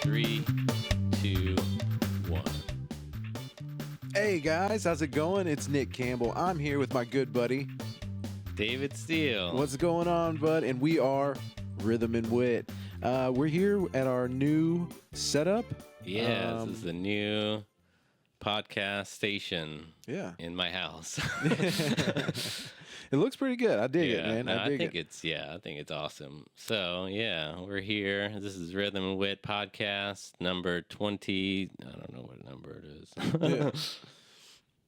3, 2, 1. Hey guys, how's it going? It's Nick Campbell. I'm here with my good buddy. David Steele. What's going on, bud? And we are Rhythm and Wit. We're here at our new setup. Yeah, this is the new podcast station Yeah. in my house. It looks pretty good. I dig it, man. No, I dig think it. I think it's awesome. So, yeah, we're here. This is Rhythm and Wit podcast number 20. I don't know what number it is.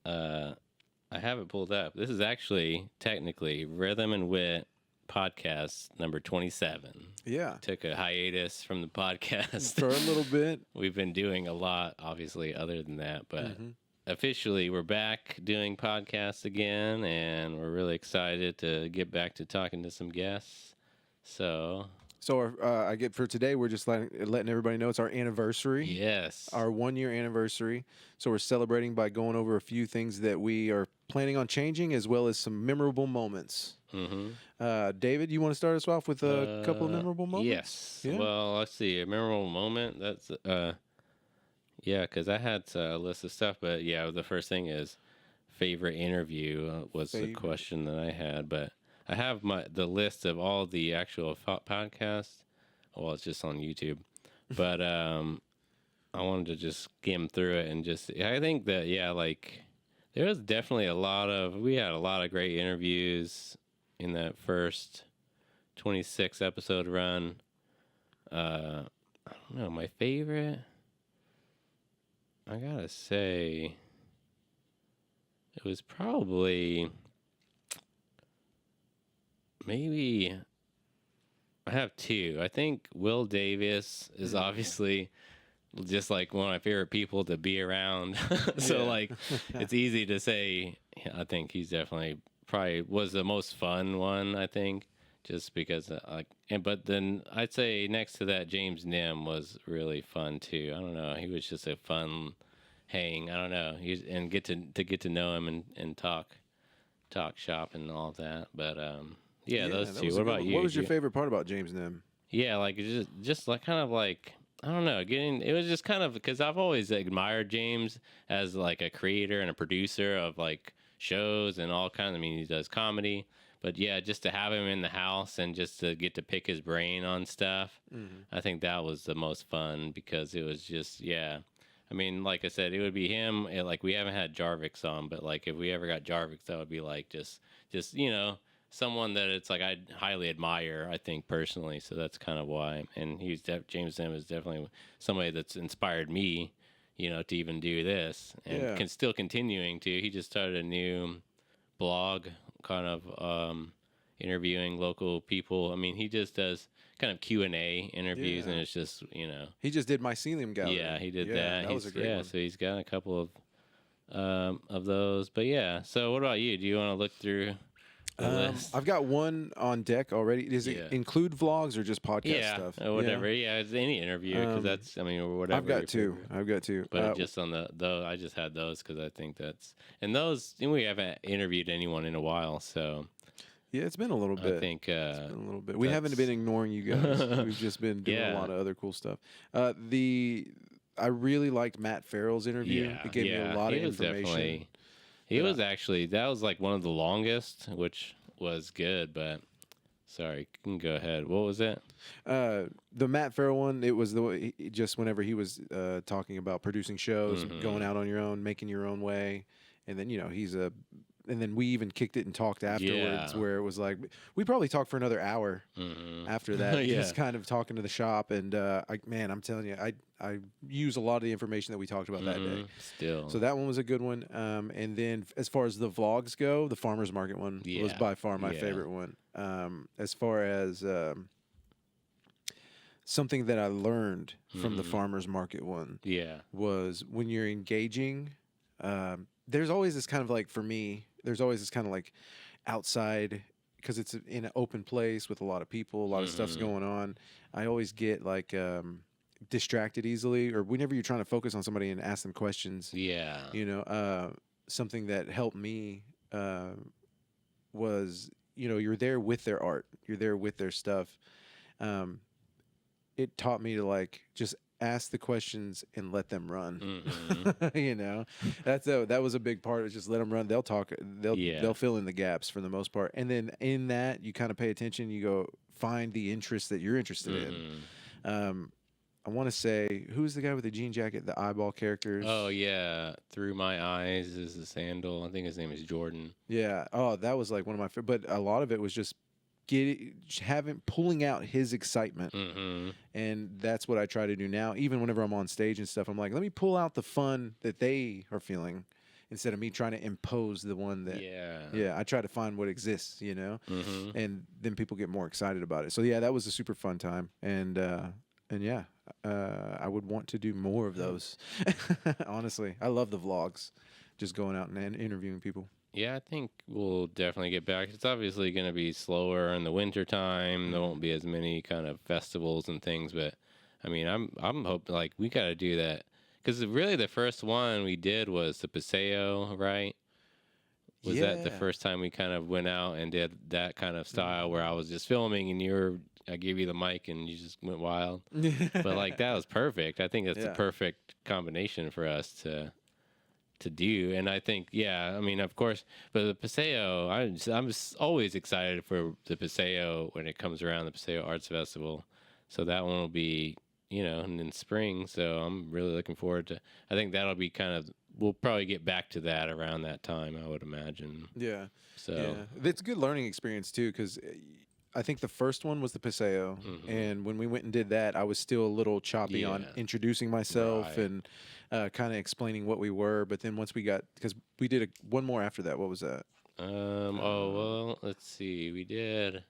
I have it pulled up. This is actually technically Rhythm and Wit podcast number 27. Yeah. Took a hiatus from the podcast For a little bit. We've been doing a lot, obviously, other than that, but officially we're back doing podcasts again, and we're really excited to get back to talking to some guests. So I get for today, we're just letting everybody know it's our anniversary. yes, Our 1 year anniversary. So we're celebrating by going over a few things that we are planning on changing, as well as some memorable moments. David, you want to start us off with a couple of memorable moments? Yes. Yeah? Well, let's see. A memorable moment. That's yeah, because I had a list of stuff, but yeah, the first thing is favorite interview was the question that I had, but I have the list of all the actual podcasts. Well, it's just on YouTube, but I wanted to just skim through it and I think that there was definitely we had a lot of great interviews in that first 26 episode run. I don't know, my favorite, I gotta say, it was probably maybe, I have two. I think Will Davis is obviously just like one of my favorite people to be around. So it's easy to say. I think he's definitely probably was the most fun one, I think, just because but then I'd say next to that, James Nim was really fun too. I don't know, he was just a fun hang. I don't know, and get to know him and talk shop and all of that. But those two. What about you? What was your favorite part about James Nim? Yeah, just kind of I don't know, it was just kind of because I've always admired James as like a creator and a producer of shows and all kinds. I mean, he does comedy, but yeah, just to have him in the house and just to get to pick his brain on stuff, I think that was the most fun because it was just, yeah. I mean, like I said, it would be him. We haven't had Jarvix on, but if we ever got Jarvix, that would be just someone that it's I highly admire, I think, personally. So that's kind of why. And James Sim is definitely somebody that's inspired me, to even do this, and still continuing to. He just started a new blog, kind of interviewing local people. I mean, he just does kind of Q&A interviews, and it's just, He just did Mycelium Gallery. Yeah, he did that. That was a great one. So he's got a couple of those. But yeah, so what about you? Do you want to look through the list? I've got one on deck already. Does it include vlogs or just podcast stuff? Whatever. Yeah, it's any interview because that's, or whatever. I've got two. But just on I just had those because I think we haven't interviewed anyone in a while, so. Yeah, it's been a little bit. I think it's been a little bit. We haven't been ignoring you guys. We've just been doing a lot of other cool stuff. I really liked Matt Farrell's interview. Yeah, it gave me a lot of information. He was actually, that was one of the longest, which was good, but sorry, you can go ahead. What was it? The Matt Farrell one, it was just whenever he was talking about producing shows, going out on your own, making your own way. And then, and then we even kicked it and talked afterwards where it was we probably talked for another hour after that, just kind of talking to the shop. And I'm telling you, I use a lot of the information that we talked about that day. Still. So that one was a good one. And then as far as the vlogs go, the farmer's market one was by far my favorite one. As far as something that I learned from the farmer's market one was when you're engaging, there's always this kind of for me, there's always this kind of outside, because it's in an open place with a lot of people, a lot of stuff's going on. I always get distracted easily, or whenever you're trying to focus on somebody and ask them questions. Something that helped me was, you're there with their art, you're there with their stuff. It taught me to just ask the questions and let them run. Mm-hmm. You know, that was a big part. Is just let them run. They'll talk. They'll fill in the gaps for the most part. And then in that, you kind of pay attention. You go find the interest that you're interested in. I want to say, who's the guy with the jean jacket, the eyeball characters? Oh yeah, Through My Eyes is the sandal. I think his name is Jordan. Yeah. Oh, that was like one of my favorite. But a lot of it was just pulling out his excitement. And that's what I try to do now. Even whenever I'm on stage and stuff, I'm like, let me pull out the fun that they are feeling instead of me trying to impose the one that, I try to find what exists, you know, and then people get more excited about it. So yeah, that was a super fun time. And yeah, I would want to do more of those. Honestly, I love the vlogs, just going out and interviewing people. Yeah, I think we'll definitely get back. It's obviously going to be slower in the winter time. There won't be as many kind of festivals and things, but I mean, I'm hoping like we got to do that because really the first one we did was the Paseo, right? Was that the first time we kind of went out and did that kind of style where I was just filming and I gave you the mic and you just went wild? But like that was perfect. I think that's the perfect combination for us to do. And I think, I mean, of course, but the Paseo, I'm always excited for the Paseo when it comes around, the Paseo Arts Festival. So that one will be, in spring. So I'm really looking forward to, I think that'll be we'll probably get back to that around that time, I would imagine. Yeah. So it's a good learning experience too, because I think the first one was the Paseo, and when we went and did that, I was still a little choppy on introducing myself and kind of explaining what we were. But then once we got, because we did one more after that. What was that? Well, let's see. We did.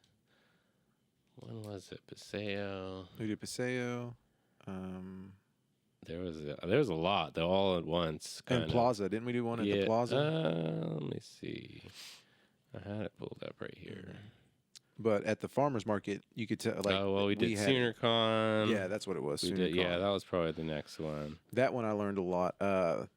When was it? Paseo. We did Paseo. There was a lot, though, all at once. And Plaza, didn't we do one at the Plaza? Let me see. I had it pulled up right here. But at the farmers market, you could tell. Like, we did SoonerCon. Yeah, that's what it was. Yeah, that was probably the next one. That one I learned a lot. At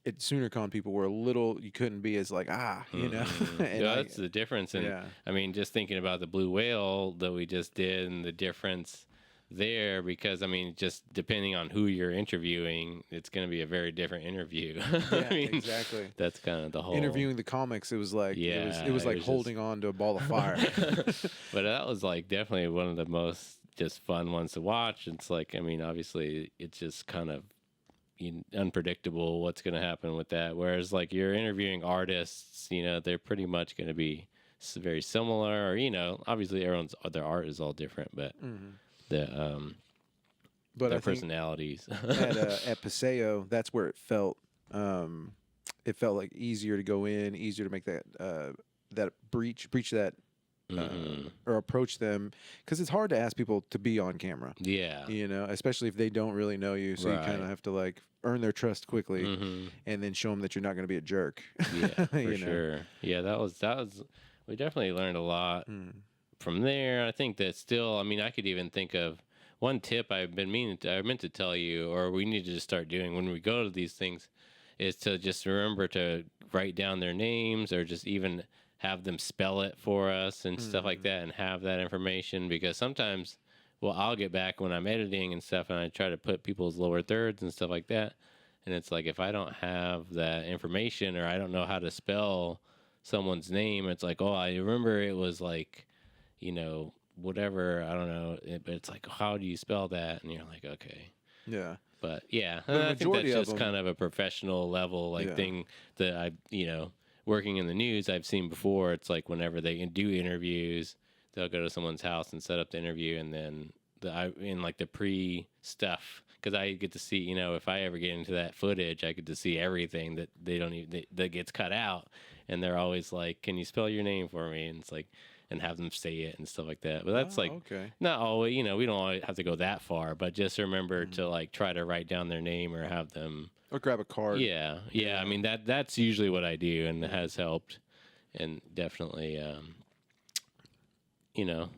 SoonerCon, people were a little. You couldn't be as like you know. And that's the difference. And I mean, just thinking about the Blue Whale that we just did, and the difference there, because I mean, just depending on who you're interviewing, it's going to be a very different interview. Yeah, I mean, exactly. That's kind of the whole interviewing the comics. It was like it was like holding on to a ball of fire. But that was like definitely one of the most just fun ones to watch. It's like, I mean, obviously it's just kind of unpredictable what's going to happen with that. Whereas like you're interviewing artists, they're pretty much going to be very similar, or obviously their art is all different, but but their personalities. At Paseo, that's where it felt like easier to go in, easier to make that breach that or approach them, because it's hard to ask people to be on camera. Yeah, especially if they don't really know you, so you kind of have to like earn their trust quickly, and then show them that you're not going to be a jerk. Yeah, for sure. Yeah, that was. We definitely learned a lot from there. I think that still, I mean, I could even think of one tip I meant to tell you, or we need to just start doing when we go to these things, is to just remember to write down their names, or just even have them spell it for us and stuff like that, and have that information, because sometimes, I'll get back when I'm editing and stuff, and I try to put people's lower thirds and stuff like that, and it's like, if I don't have that information, or I don't know how to spell someone's name, it's like, I remember it was like, whatever, I don't know, but it's like, how do you spell that? And you're like, okay. Yeah. But yeah, I think that's just kind of a professional level thing that I, working in the news, I've seen before. It's like whenever they do interviews, they'll go to someone's house and set up the interview, and then in like the pre stuff, because I get to see, if I ever get into that footage, I get to see everything that they don't even that gets cut out, and they're always like, "Can you spell your name for me?" And it's like, and have them say it and stuff like that. But that's not always, we don't always have to go that far, but just remember to like try to write down their name, or have them, or grab a card. Yeah. I mean, that's usually what I do, and it has helped, and definitely,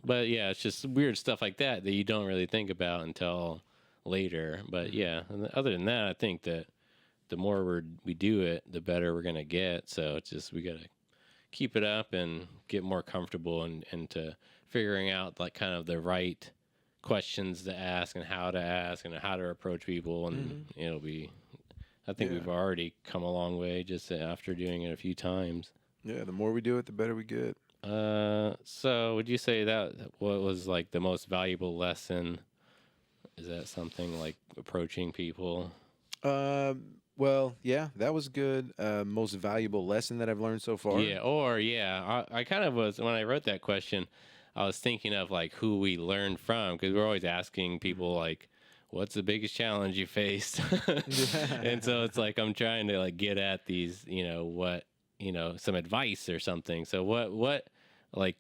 but yeah, it's just weird stuff like that you don't really think about until later. But yeah, and other than that, I think that the more we do it, the better we're gonna get. So it's just, we gotta keep it up and get more comfortable and to figuring out like kind of the right questions to ask and how to approach people, and it'll be. I think Yeah. we've already come a long way just after doing it a few times. Yeah, the more we do it, the better we get. So would you say that what was like the most valuable lesson? Is that something like approaching people? Well, yeah, that was good. Most valuable lesson that I've learned so far. Yeah, or I kind of was when I wrote that question, I was thinking of like who we learned from, because we're always asking people like, what's the biggest challenge you faced? And so it's like I'm trying to like get at these, some advice or something. So what like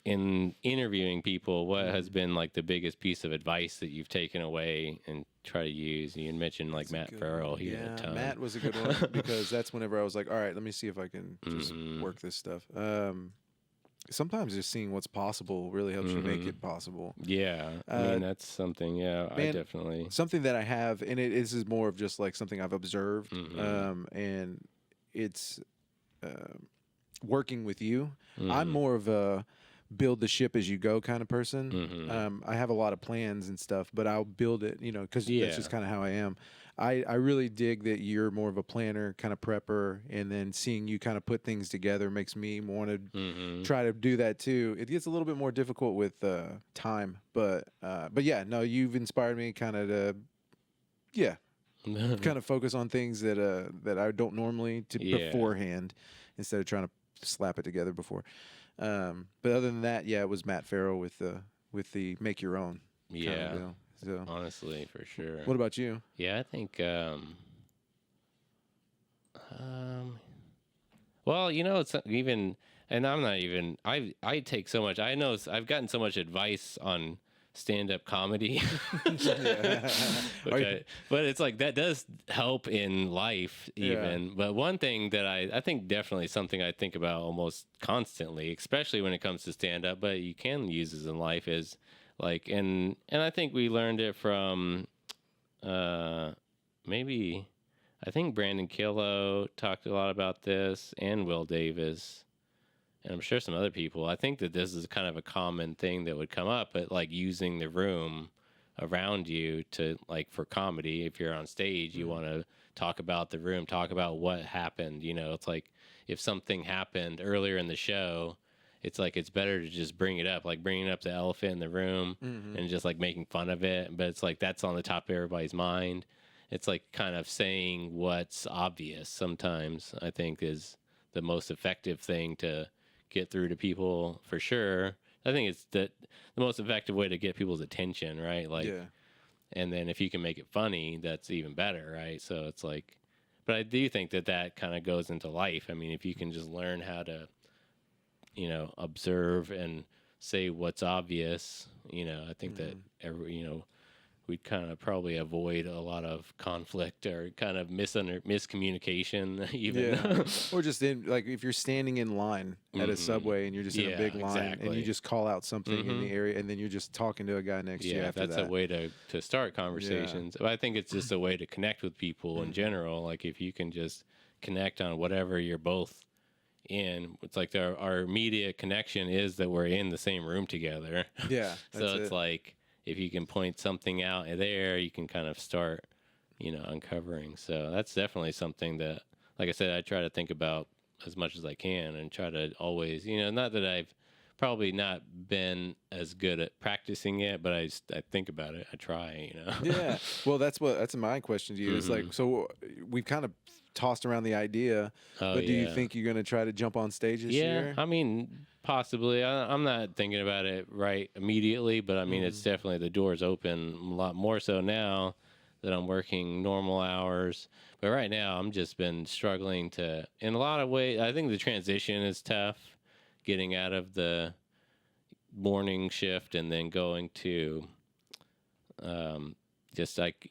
in interviewing people, what has been like the biggest piece of advice that you've taken away and try to use? You mentioned like Matt Farrell. He had a ton. Matt was a good one because that's whenever I was like, all right, let me see if I can just work this stuff. Sometimes just seeing what's possible really helps you make it possible. Yeah, I mean that's something. Yeah, I definitely something that I have, and this is more of just like something I've observed, and it's working with you. I'm more of a build the ship as you go kind of person. I have a lot of plans and stuff, but I'll build it, because that's just kind of how I am. I really dig that you're more of a planner, kind of prepper, and then seeing you kind of put things together makes me want to try to do that too. It gets a little bit more difficult with time, but yeah, no, you've inspired me kind of to, kind of focus on things that I don't normally beforehand, instead of trying to slap it together before. But other than that, yeah, it was Matt Farrell with the make your own. Yeah. Kind of deal. So, honestly, for sure. What about you? Yeah, I think. Well, it's even, and I'm not even. I take so much. I know I've gotten so much advice on stand-up comedy, but it's like that does help in life even. But one thing that I think definitely something I think about almost constantly, especially when it comes to stand-up, but you can use this in life, is like, and I think we learned it from maybe, I think Brandon Killo talked a lot about this, and Will Davis, and I'm sure some other people. I think that this is kind of a common thing that would come up, but like using the room around you to, like, for comedy, if you're on stage, you want to talk about the room, talk about what happened. It's like if something happened earlier in the show, it's like it's better to just bring it up, like bringing up the elephant in the room and just like making fun of it. But it's like that's on the top of everybody's mind. It's like kind of saying what's obvious sometimes, I think, is the most effective thing to get through to people, for sure. I think it's the most effective way to get people's attention, right? Like, and then if you can make it funny, that's even better, right? So it's like, but I do think that kind of goes into life. I mean, if you can just learn how to, observe and say what's obvious, I think that we'd kind of probably avoid a lot of conflict or kind of miscommunication even. Or just like if you're standing in line at a subway and you're just in a big line and you just call out something in the area and then you're just talking to a guy next to you after that's a way to start conversations. But I think it's just a way to connect with people in general. Like if you can just connect on whatever you're both in, it's like our immediate connection is that we're in the same room together. So it's like, if you can point something out there, you can kind of start, uncovering. So that's definitely something that, like I said, I try to think about as much as I can and try to always, not that I've probably not been as good at practicing it, but I think about it. I try, Yeah. Well, that's my question to you. It's like, so we've kind of tossed around the idea, but do you think you're going to try to jump on stage this year? I mean, possibly. I'm not thinking about it right immediately, but I mean, it's definitely, the door's open a lot more so now that I'm working normal hours. But right now, I'm just been struggling to, in a lot of ways, I think the transition is tough, getting out of the morning shift and then going to just like,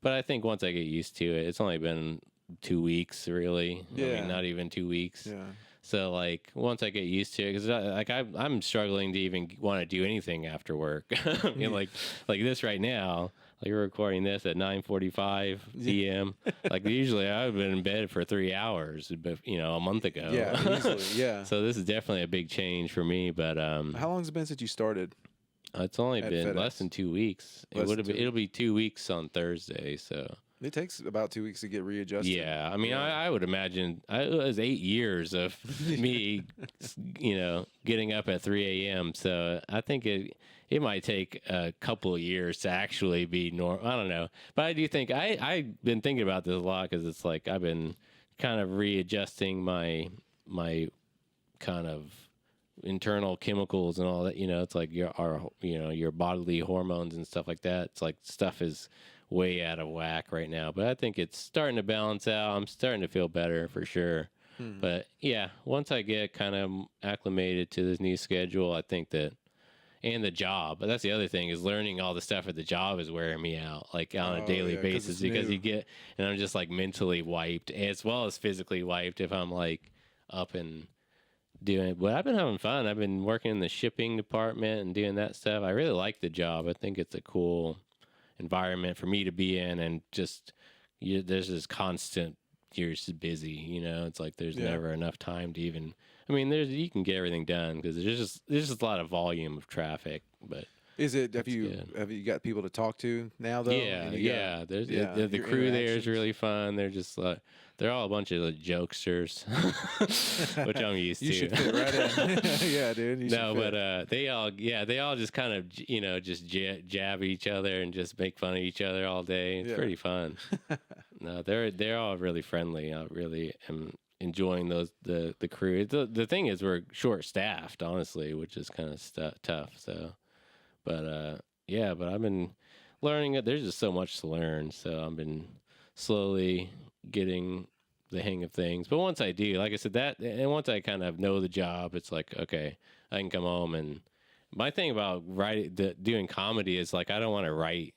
but I think once I get used to it, it's only been 2 weeks, really. I mean, not even 2 weeks. So like once I get used to it, because I'm struggling to even want to do anything after work. I mean, like this right now, like we're recording this at 9:45 p.m. Like usually I've been in bed for 3 hours, but a month ago. Yeah, easily. Yeah. So this is definitely a big change for me. But how long has it been since you started? It's only at been FedEx. less than 2 weeks. Less than 2 It'll be 2 weeks on Thursday. So It takes about 2 weeks to get readjusted. yeah, I mean, Yeah. I would imagine it was 8 years of me, getting up at 3 a.m. So I think it might take a couple of years to actually be normal. I don't know, but I do think I've been thinking about this a lot because it's like I've been kind of readjusting my kind of internal chemicals and all that. It's like your bodily hormones and stuff like that. It's like stuff is way out of whack right now, but I think it's starting to balance out. I'm starting to feel better for sure. But yeah, once I get kind of acclimated to this new schedule, I think that, and the job, but that's the other thing, is learning all the stuff at the job is wearing me out, like on a daily 'cause basis, it's because new. and I'm just like mentally wiped as well as physically wiped if I'm like up and doing. But I've been having fun. I've been working in the shipping department and doing that stuff. I really like the job. I think it's a cool environment for me to be in, and just there's this constant, you're just busy. It's like there's Yeah. never enough time to even. I mean, you can get everything done because there's just a lot of volume of traffic, but. Is it? Have It's you good. have you got people to talk to now though? Yeah, And you got- yeah. There's yeah, the your crew there is interactions. really fun. They're just like they're all a bunch of like, jokesters, which I'm used You to. should fit right in. Yeah, dude. You No, should fit. but they all just kind of just jab each other and just make fun of each other all day. It's Yeah. pretty fun. No, they're all really friendly. I really am enjoying the crew. The thing is we're short staffed, honestly, which is kind of tough. So, but yeah, but I've been learning it. There's just so much to learn. So I've been slowly getting the hang of things. But once I do, like I said, and once I kind of know the job, it's like, okay, I can come home. And my thing about doing comedy is like, I don't want to write.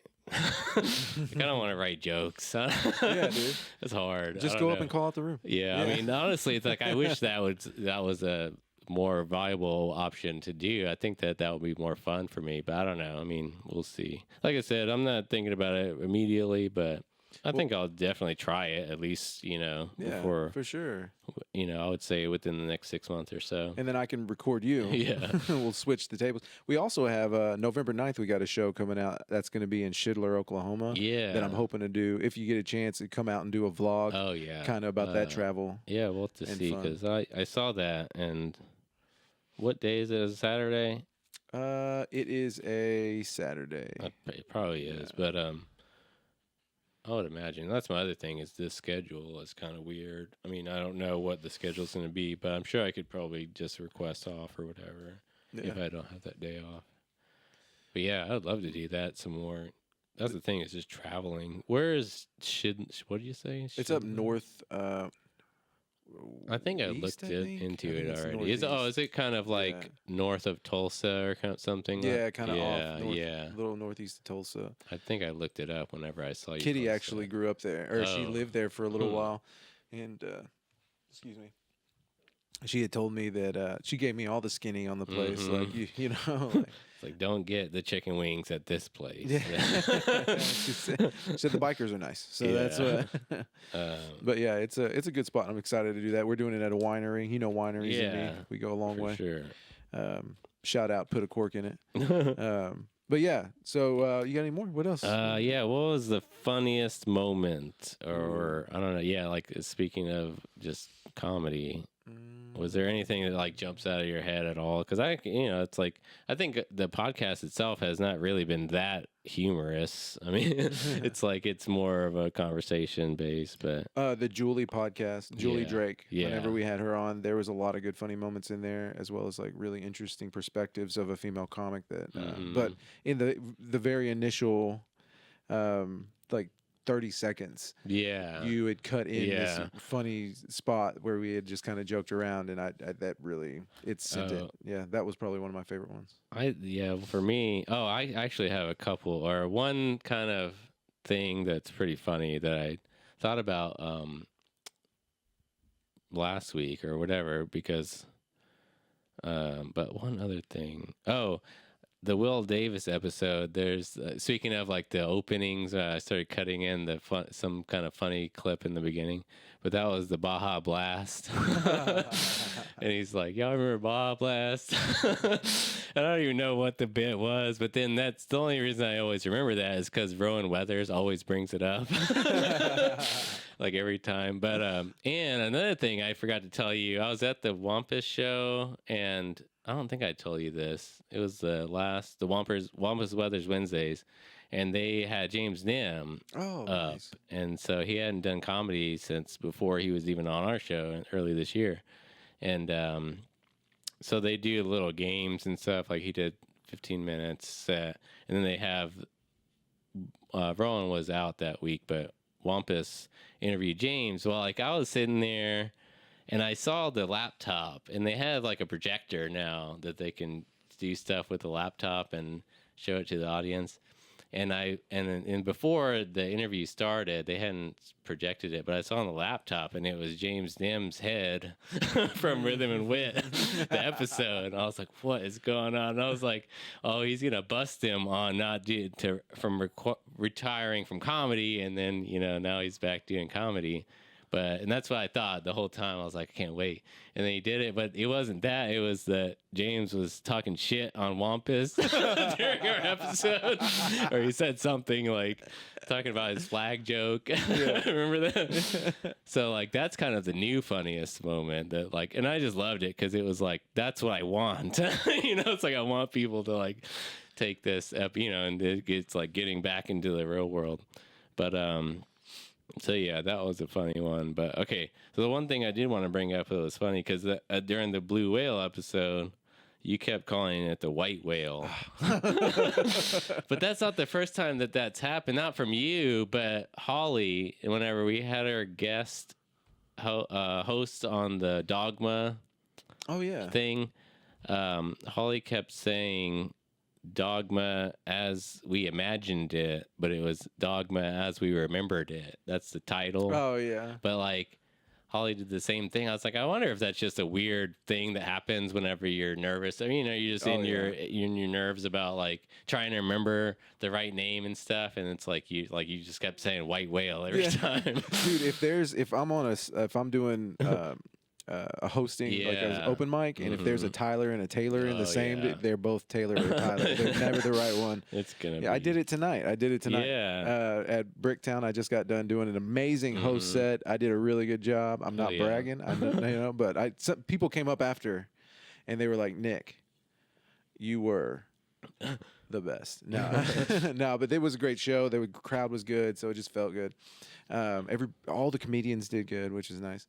Like, I don't want to write jokes. Yeah, dude. It's hard. Just I go don't up know. and call out the room. Yeah, I mean, honestly, it's like I wish that was a more viable option to do. I think that would be more fun for me, but I don't know. I mean, we'll see. Like I said, I'm not thinking about it immediately, but I think I'll definitely try it at least, Yeah, before, for sure. I would say within the next 6 months or so. And then I can record you. Yeah. We'll switch the tables. We also have November 9th, we got a show coming out that's going to be in Schindler, Oklahoma. Yeah. That I'm hoping to do. If you get a chance to come out and do a vlog, Oh, yeah. kind of about that travel. Yeah, we'll have to and see, fun. because I saw that, and what day is it? Is it Saturday? It is a Saturday. It probably is, but I would imagine that's my other thing is this schedule is kind of weird. I mean, I don't know what the schedule's going to be, but I'm sure I could probably just request off or whatever if I don't have that day off. But yeah, I'd love to do that some more. That's the thing, is just traveling. Where is what do you say? It's up Shouldn't- north. I think I east, looked I into think. I it think it's already. Is northeast. it kind of like Yeah. north of Tulsa or something? Yeah, kind of yeah, off. North, yeah. A little northeast of Tulsa. I think I looked it up whenever I saw you. Kitty post actually that. grew up there, or she Oh. lived there for a little Hmm. while, and excuse me. She had told me that she gave me all the skinny on the place, Mhm. like you know. Like, It's like, don't get the chicken wings at this place. yeah. she said the bikers are nice, so that's Yeah. what. Um, But yeah, it's a good spot. I'm excited to do that. We're doing it at a winery. You know wineries and Yeah, me. We go a long for way. sure. Shout out, put a cork in it. But yeah, so you got any more? What else? Yeah, what was the funniest moment? Or, I don't know. Yeah, like speaking of just comedy, was there anything that like jumps out of your head at all? Because it's like, I think the podcast itself has not really been that humorous. I mean, it's like it's more of a conversation base, but The Julie podcast, Julie Yeah, Drake. yeah. Whenever we had her on, there was a lot of good, funny moments in there, as well as like really interesting perspectives of a female comic. That, but in the very initial, like 30 seconds, yeah. you had cut in Yeah. this funny spot where we had just kind of joked around, and I that really it sent it. Oh. Yeah, that was probably one of my favorite ones. For me, I actually have a couple or one kind of thing that's pretty funny that I thought about last week or whatever, because but one other thing. Oh, the Will Davis episode. There's speaking of like the openings, I started cutting in some kind of funny clip in the beginning, but that was the Baja Blast. And he's like, "Y'all remember Baja Blast?" I don't even know what the bit was, but then that's the only reason I always remember that is because Rowan Weathers always brings it up, like every time. But and another thing I forgot to tell you, I was at the Wampus show, and I don't think I told you this. It was the Wampus Weathers Wednesdays, and they had James Nim up, nice. and so he hadn't done comedy since before he was even on our show early this year, and so they do little games and stuff. Like he did 15 minutes set, and then they have Rowan was out that week, but Wampus interviewed James. Well, like I was sitting there, and I saw the laptop, and they have like a projector now that they can do stuff with the laptop and show it to the audience. And before the interview started, they hadn't projected it, but I saw on the laptop, and it was James Nim's head from Rhythm and Wit, the episode. And I was like, "What is going on?" And I was like, "Oh, he's gonna bust him on retiring from comedy, and then now he's back doing comedy." And that's what I thought the whole time. I was like, I can't wait. And then he did it, but it wasn't that. It was that James was talking shit on Wampus during our episode. Or he said something like talking about his flag joke. Remember that? So like that's kind of the new funniest moment that and I just loved it because it was like, that's what I want. It's like I want people to like take this up, and it's like getting back into the real world. But so yeah, that was a funny one. But okay, so the one thing I did want to bring up that was funny because during the blue whale episode, you kept calling it the white whale. But that's not the first time that's happened. Not from you, but Holly. Whenever we had our guest host on the Dogma thing, Holly kept saying Dogma as we imagined it, but it was Dogma as we remembered it. That's the title. Oh yeah. But like Holly did the same thing. I was like, I wonder if that's just a weird thing that happens whenever you're nervous. I mean, you're just in your nerves about like trying to remember the right name and stuff, and it's like you just kept saying white whale every time. Dude, if I'm doing a hosting like an open mic, and if there's a Tyler and a Taylor in the same, they're both Taylor or Tyler. They're never the right one. It's gonna be. I did it tonight. Yeah. At Bricktown. I just got done doing an amazing host set. I did a really good job. I'm not bragging. But some people came up after, and they were like, "Nick, you were the best." No, but it was a great show. The crowd was good, so it just felt good. All the comedians did good, which is nice.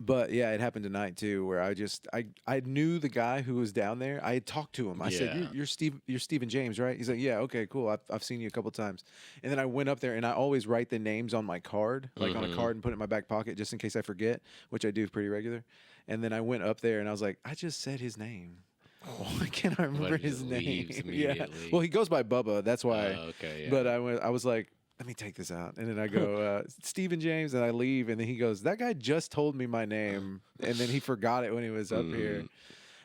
But yeah, it happened tonight too, where I knew the guy who was down there. I had talked to him. I said, "You're Stephen James, right?" He's like, "Yeah, okay, cool. I've seen you a couple times." And then I went up there, and I always write the names on my card, like on a card, and put it in my back pocket just in case I forget, which I do pretty regular. And then I went up there, and I was like, "I just said his name. Why can't I remember his name?" Yeah. Well, he goes by Bubba. That's why. Okay. Yeah. But I was like, let me take this out. And then I go, Stephen James, and I leave. And then he goes, that guy just told me my name. And then he forgot it when he was up here.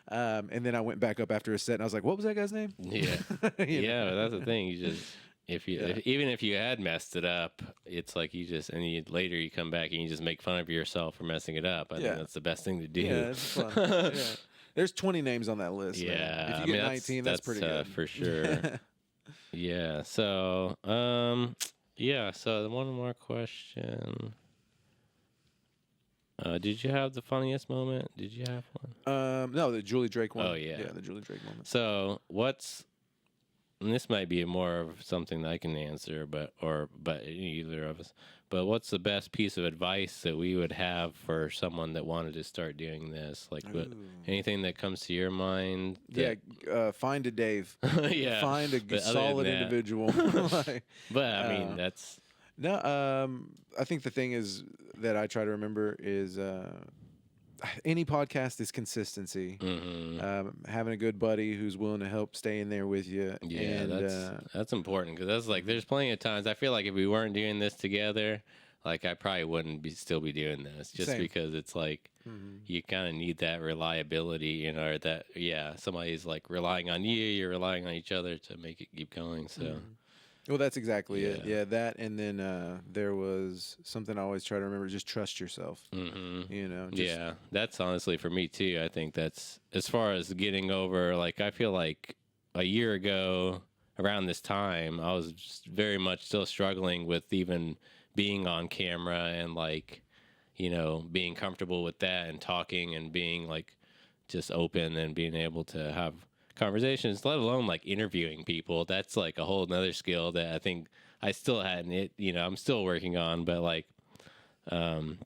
And then I went back up after a set, and I was like, what was that guy's name? Yeah. Yeah, that's the thing. You just, even if you had messed it up, it's like later you come back and you just make fun of yourself for messing it up. I think that's the best thing to do. Yeah, it's fun. There's 20 names on that list. Yeah. Man. If you get 19, that's pretty good. For sure. Yeah. So, so one more question. Did you have the funniest moment? Did you have one? No, the Julie Drake one. Oh, yeah. Yeah, the Julie Drake moment. So and this might be more of something that I can answer, but either of us. But what's the best piece of advice that we would have for someone that wanted to start doing this? Like, anything that comes to your mind? Find a Dave. Yeah, find a solid individual. But I mean, that's no. I think the thing is that I try to remember is any podcast is consistency. Having a good buddy who's willing to help stay in there with you. Yeah, that's important, because that's like, there's plenty of times I feel like if we weren't doing this together, like I probably wouldn't still be doing this, just because it's like you kind of need that reliability, or that somebody's like relying on you, you're relying on each other to make it keep going. So Well, that's exactly it. Yeah. Yeah, that, and then there was something I always try to remember: just trust yourself. You know, just Yeah, that's honestly for me too. I think that's as far as getting over. Like, I feel like a year ago around this time, I was just very much still struggling with even being on camera and like, being comfortable with that and talking and being like just open and being able to have conversations, let alone like interviewing people. That's like a whole nother skill that I think I still hadn't I'm still working on, but like, um,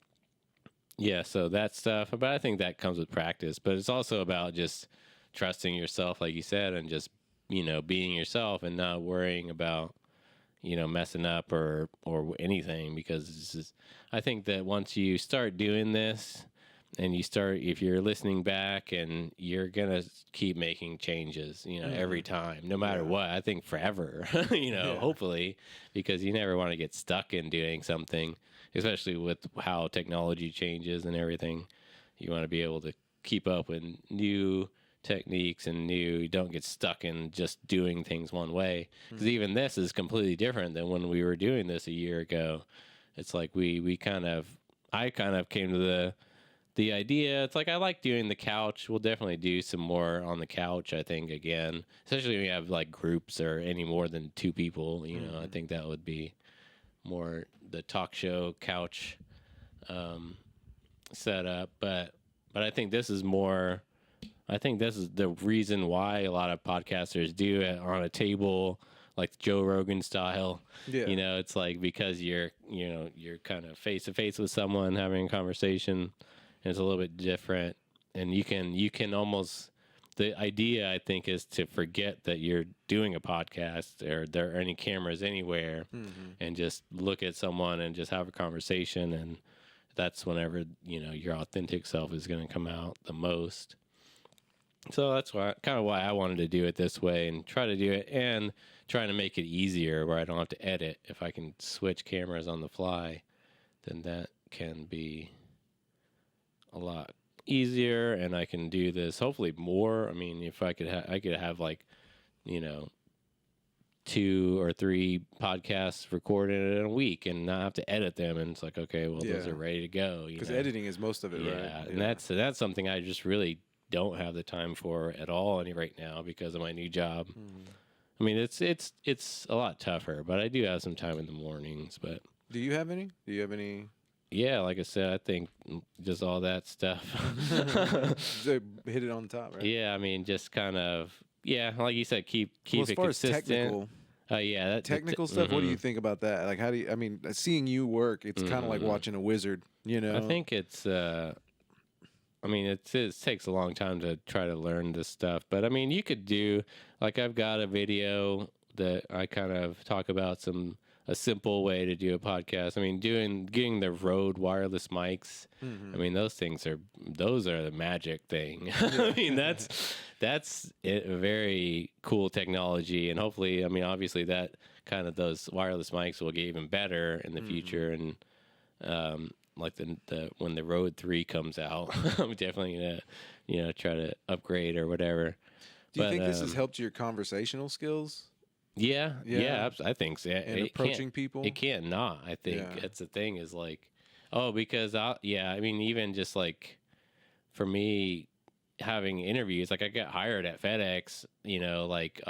yeah, so that stuff, but I think that comes with practice. But it's also about just trusting yourself, like you said, and just being yourself and not worrying about messing up or anything. Because it's just, I think that once you start doing this, and if you're listening back, and you're gonna keep making changes, every time, no matter what. I think forever, hopefully, because you never want to get stuck in doing something, especially with how technology changes and everything. You want to be able to keep up with new techniques and you don't get stuck in just doing things one way. Because even this is completely different than when we were doing this a year ago. It's like I kind of came to the idea. It's like I like doing the couch. We'll definitely do some more on the couch, I think, again, especially when you have like groups or any more than two people. I think that would be more the talk show couch setup. But I think this is more. I think this is the reason why a lot of podcasters do it on a table, like Joe Rogan style. Yeah. It's like because you're kind of face to face with someone having a conversation. It's a little bit different, and you can almost, the idea I think is to forget that you're doing a podcast or there are any cameras anywhere, and just look at someone and just have a conversation, and that's whenever your authentic self is going to come out the most. So that's why I wanted to do it this way and try to do it and trying to make it easier where I don't have to edit. If I can switch cameras on the fly, then that can be a lot easier, and I can do this hopefully more. I mean, if I could have like 2 or 3 podcasts recorded in a week and not have to edit them, and it's like, okay, well, those are ready to go, because editing is most of it, right? And that's something I just really don't have the time for at all right now because of my new job. I mean, it's a lot tougher, but I do have some time in the mornings. But do you have any Yeah, like I said, I think just all that stuff. So hit it on the top, right? Yeah, I mean, just kind of, like you said, keep as it far consistent. As technical, technical stuff. What do you think about that? Like, how do you? I mean, seeing you work, it's kind of like watching a wizard. I think it's. I mean, it takes a long time to try to learn this stuff, but I mean, you could do, like, I've got a video that I kind of talk about a simple way to do a podcast. I mean, getting the Rode wireless mics. I mean, those are the magic thing. I mean, that's a very cool technology, and hopefully, I mean, obviously that kind of those wireless mics will get even better in the future, and like when the Rode 3 comes out, I'm definitely gonna try to upgrade or whatever. Do you think this has helped your conversational skills? Yeah, I think so. And approaching people? It can't not. I think that's the thing is like, because I mean, even just like for me having interviews, like I got hired at FedEx, like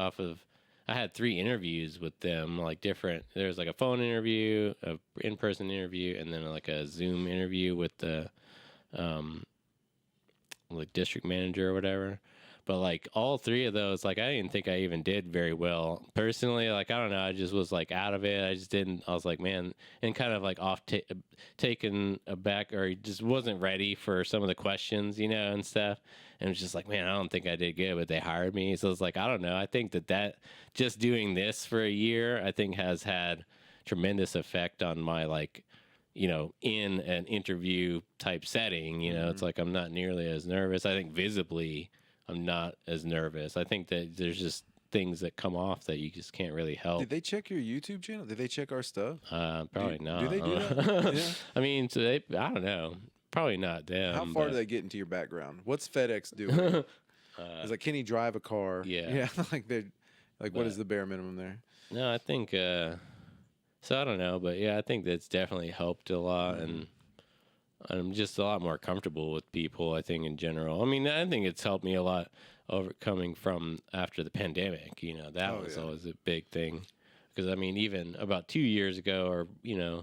I had 3 interviews with them, like different. There's like a phone interview, a in-person interview, and then like a Zoom interview with the like district manager or whatever. But like all 3 of those, like I didn't think I even did very well personally. Like I don't know, I just was like out of it. I just didn't. I was like, man, and kind of like taken aback, or just wasn't ready for some of the questions, and stuff. And it was just like, man, I don't think I did good, but they hired me. So it's like, I don't know. I think that just doing this for a year, I think has had tremendous effect on my like, in an interview type setting. It's like I'm not nearly as nervous. I think visibly I'm not as nervous. I think that there's just things that come off that you just can't really help. Did they check your YouTube channel? Did they check our stuff? Probably not. Do they do that? Yeah. I mean, so I don't know. Probably not them. How far do they get into your background? What's FedEx doing? It's like, can he drive a car? Yeah. Yeah. Like what is the bare minimum there? No, I think so. I don't know, but yeah, I think that's definitely helped a lot, and I'm just a lot more comfortable with people. I think in general. I mean, I think it's helped me a lot overcoming from after the pandemic. You know, that was always a big thing. Because I mean, even about 2 years ago, or I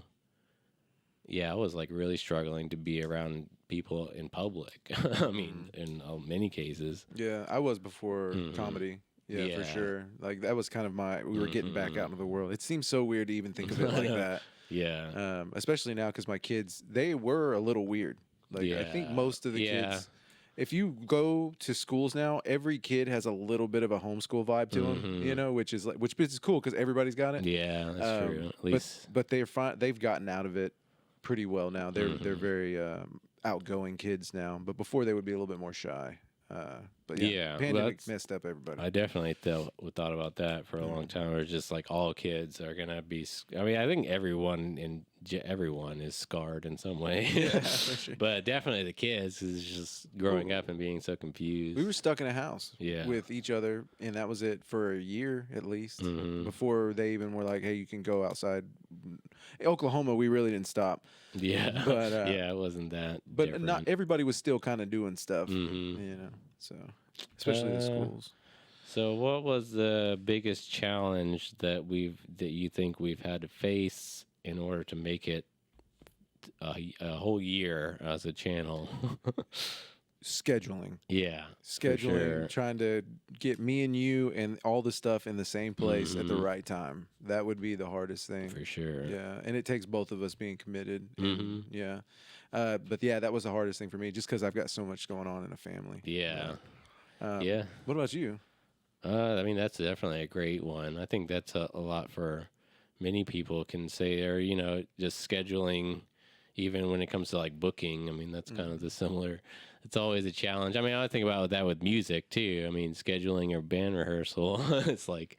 was like really struggling to be around people in public. I mean, in many cases. Yeah, I was before comedy. Yeah, for sure. Like that was kind of we were getting back out into the world. It seems so weird to even think of it like that. Yeah. Especially now because my kids, they were a little weird. Like I think most of the kids, if you go to schools now, every kid has a little bit of a homeschool vibe to them, which is cool because everybody's got it. Yeah, that's true. At least, but they're fine. They've gotten out of it pretty well now. They're very outgoing kids now. But before they would be a little bit more shy. But pandemic messed up everybody. I definitely thought about that for a long time. Where it's just like all kids are gonna be. I mean, I think everyone is scarred in some way. Yeah, for sure. But definitely the kids is just growing up and being so confused. We were stuck in a house with each other, and that was it for a year at least. Before they even were like, "Hey, you can go outside." In Oklahoma, we really didn't stop. Yeah, but it wasn't that. But different. not everybody was still kind of doing stuff, So especially the schools. So, what was the biggest challenge that you think we've had to face in order to make it a whole year as a channel? Scheduling. Yeah. Scheduling, sure. Trying to get me and you and all the stuff in the same place at the right time. That would be the hardest thing. For sure. Yeah. And it takes both of us being committed. And, but yeah, that was the hardest thing for me just because I've got so much going on in a family. Yeah. What about you? I mean, that's definitely a great one. I think that's a lot for many people can say, or, just scheduling, even when it comes to like booking. I mean, that's kind of the similar. It's always a challenge. I mean, I think about that with music too. I mean, scheduling or band rehearsal, it's like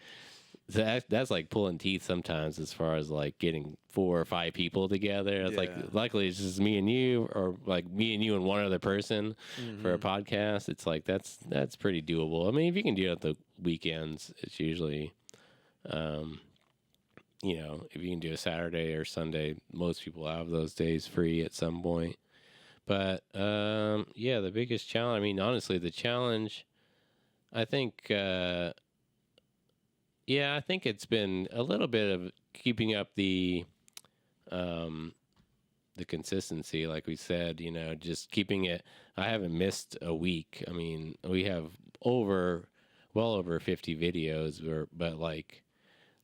that's like pulling teeth sometimes as far as like getting 4 or 5 people together. It's like luckily it's just me and you, or like me and you and one other person for a podcast. It's like that's pretty doable. I mean, if you can do it at the weekends, it's usually if you can do a Saturday or Sunday, most people have those days free at some point. But, the biggest challenge, I mean, honestly, the challenge, I think, I think it's been a little bit of keeping up the consistency, like we said, just keeping it. I haven't missed a week. I mean, we have well over 50 videos, but like,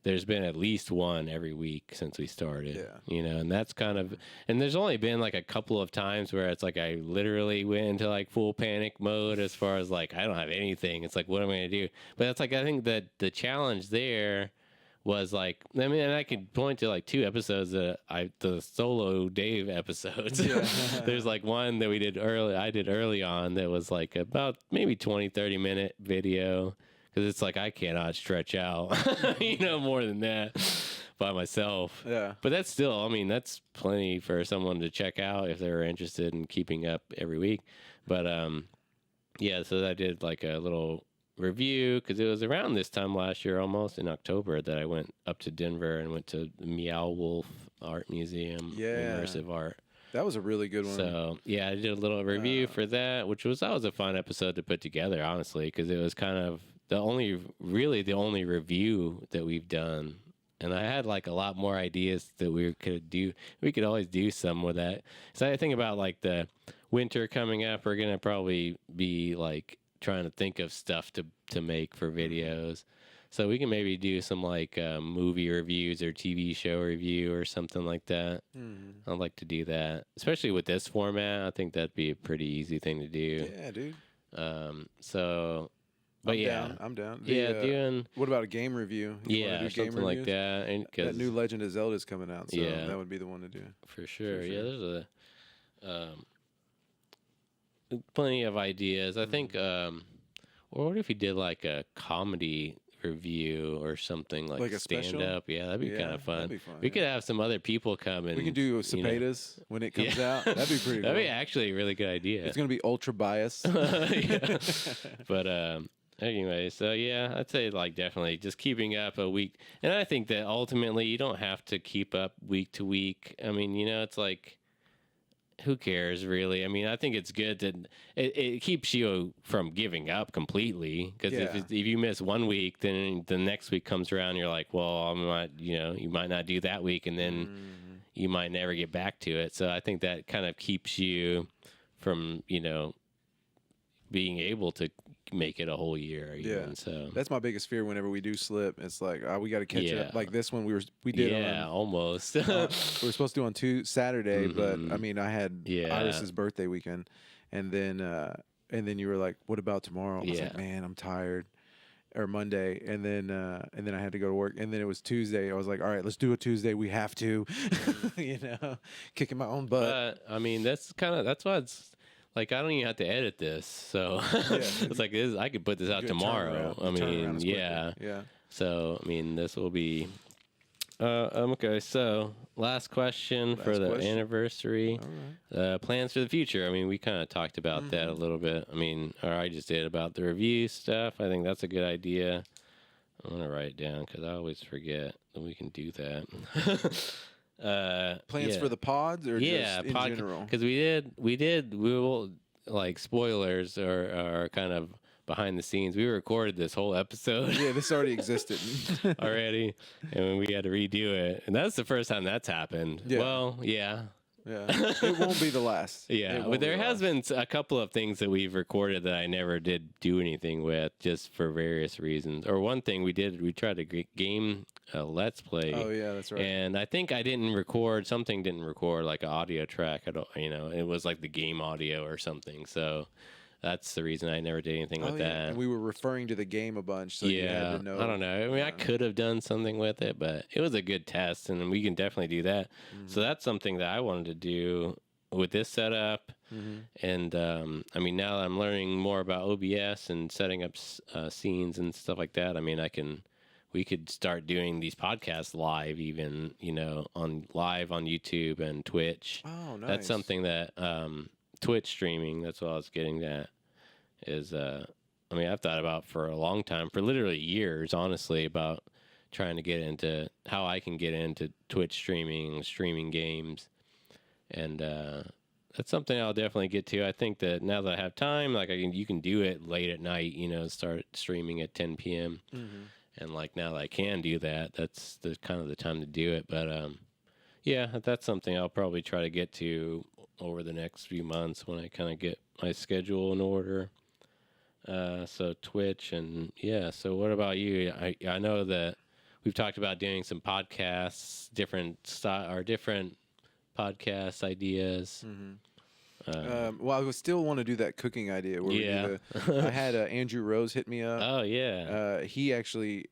there's been at least one every week since we started, and that's kind of, and there's only been like a couple of times where it's like I literally went into like full panic mode as far as like, I don't have anything. It's like, what am I going to do? But it's like, I think that the challenge there was like, I mean, and I could point to like 2 episodes the solo Dave episodes. There's like one that I did early on that was like about maybe 20-30 minute video. Because it's like I cannot stretch out, more than that by myself. Yeah. But that's still, I mean, that's plenty for someone to check out if they're interested in keeping up every week. But, so I did like a little review because it was around this time last year, almost in October, that I went up to Denver and went to the Meow Wolf Art Museum, Immersive Art. That was a really good one. So, I did a little review for that, that was a fun episode to put together, honestly, because it was kind of the only review that we've done. And I had like a lot more ideas that we could do. We could always do some with that. So I think about like the winter coming up, we're going to probably be like trying to think of stuff to make for videos. So we can maybe do some like movie reviews or TV show review or something like that. I'd like to do that, especially with this format. I think that'd be a pretty easy thing to do. Yeah, dude. But I'm down. Doing. What about a game review? Something like that. And that new Legend of Zelda is coming out, so that would be the one to do. For sure. Yeah, there's plenty of ideas. I think. Or what if you did like a comedy review or something like a stand special? Up? Yeah, that'd be kind of fun. That'd be fun. We could have some other people come and we can do Cipedas when it comes out. That'd be pretty. That'd cool. be actually a really good idea. It's gonna be ultra biased. But Anyway, so yeah, I'd say like definitely just keeping up a week. And I think that ultimately you don't have to keep up week to week. I mean, it's like, who cares really? I mean, I think it's good that it keeps you from giving up completely. Because if you miss 1 week, then the next week comes around, and you're like, well, I might, you might not do that week, and then you might never get back to it. So I think that kind of keeps you from, being able to make it a whole year. Even. So that's my biggest fear whenever we do slip. It's like, we got to catch up. Like this one, we did. Almost. We were supposed to do on Saturday, but I mean, I had Iris's birthday weekend, and then you were like, "What about tomorrow?" I was like, "Man, I'm tired." Or Monday, and then I had to go to work, and then it was Tuesday. I was like, "All right, let's do it Tuesday. We have to," kicking my own butt. I mean, that's why it's. Like, I don't even have to edit this, so it's like I could put this out tomorrow. I mean, yeah. So, I mean, this will be okay. So, last question for the anniversary. All right. Plans for the future. I mean, we kind of talked about that a little bit. I mean, or I just did about the review stuff. I think that's a good idea. I'm gonna write it down because I always forget that we can do that. Plans for the pods or just in general? Because we will, like, spoilers are kind of behind the scenes. We recorded this whole episode. Yeah, this already existed already, and we had to redo it, and that's the first time that's happened. Well, it won't be the last. But there has been a couple of things that we've recorded that I never did do anything with, just for various reasons. Or one thing we tried to game a Let's Play. Oh yeah, that's right. And I think something didn't record like an audio track at all. It was like the game audio or something. So that's the reason I never did anything with that. And we were referring to the game a bunch, so you had to know. I don't know. I mean, I could have done something with it, but it was a good test, and we can definitely do that. So that's something that I wanted to do with this setup. And I mean, now that I'm learning more about OBS and setting up scenes and stuff like that, I mean, we could start doing these podcasts live, even on YouTube and Twitch. Oh, nice. That's something that Twitch streaming. That's what I was getting at. Is I mean, I've thought about for a long time, for literally years, honestly, about trying to get into how I can get into Twitch streaming games, and that's something I'll definitely get to. I think that now that I have time, like you can do it late at night, start streaming at 10 p.m. And like now that I can do that, that's the kind of the time to do it. But that's something I'll probably try to get to over the next few months when I kind of get my schedule in order. So Twitch and so what about you? I know that we've talked about doing some podcasts, different podcast ideas. Well, I would still want to do that cooking idea. Where I had Andrew Rose hit me up. Oh yeah. He actually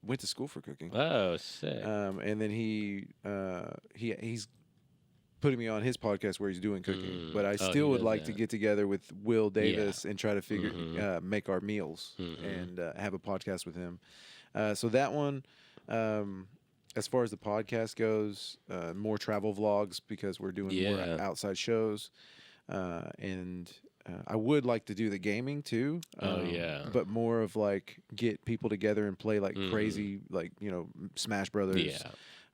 went to school for cooking. Oh, sick. And then he's putting me on his podcast where he's doing cooking. But I still would like to get together with Will Davis and try to make our meals and have a podcast with him. So that one, as far as the podcast goes, more travel vlogs because we're doing more outside shows. And I would like to do the gaming too. But more of like get people together and play like crazy, like, Smash Brothers,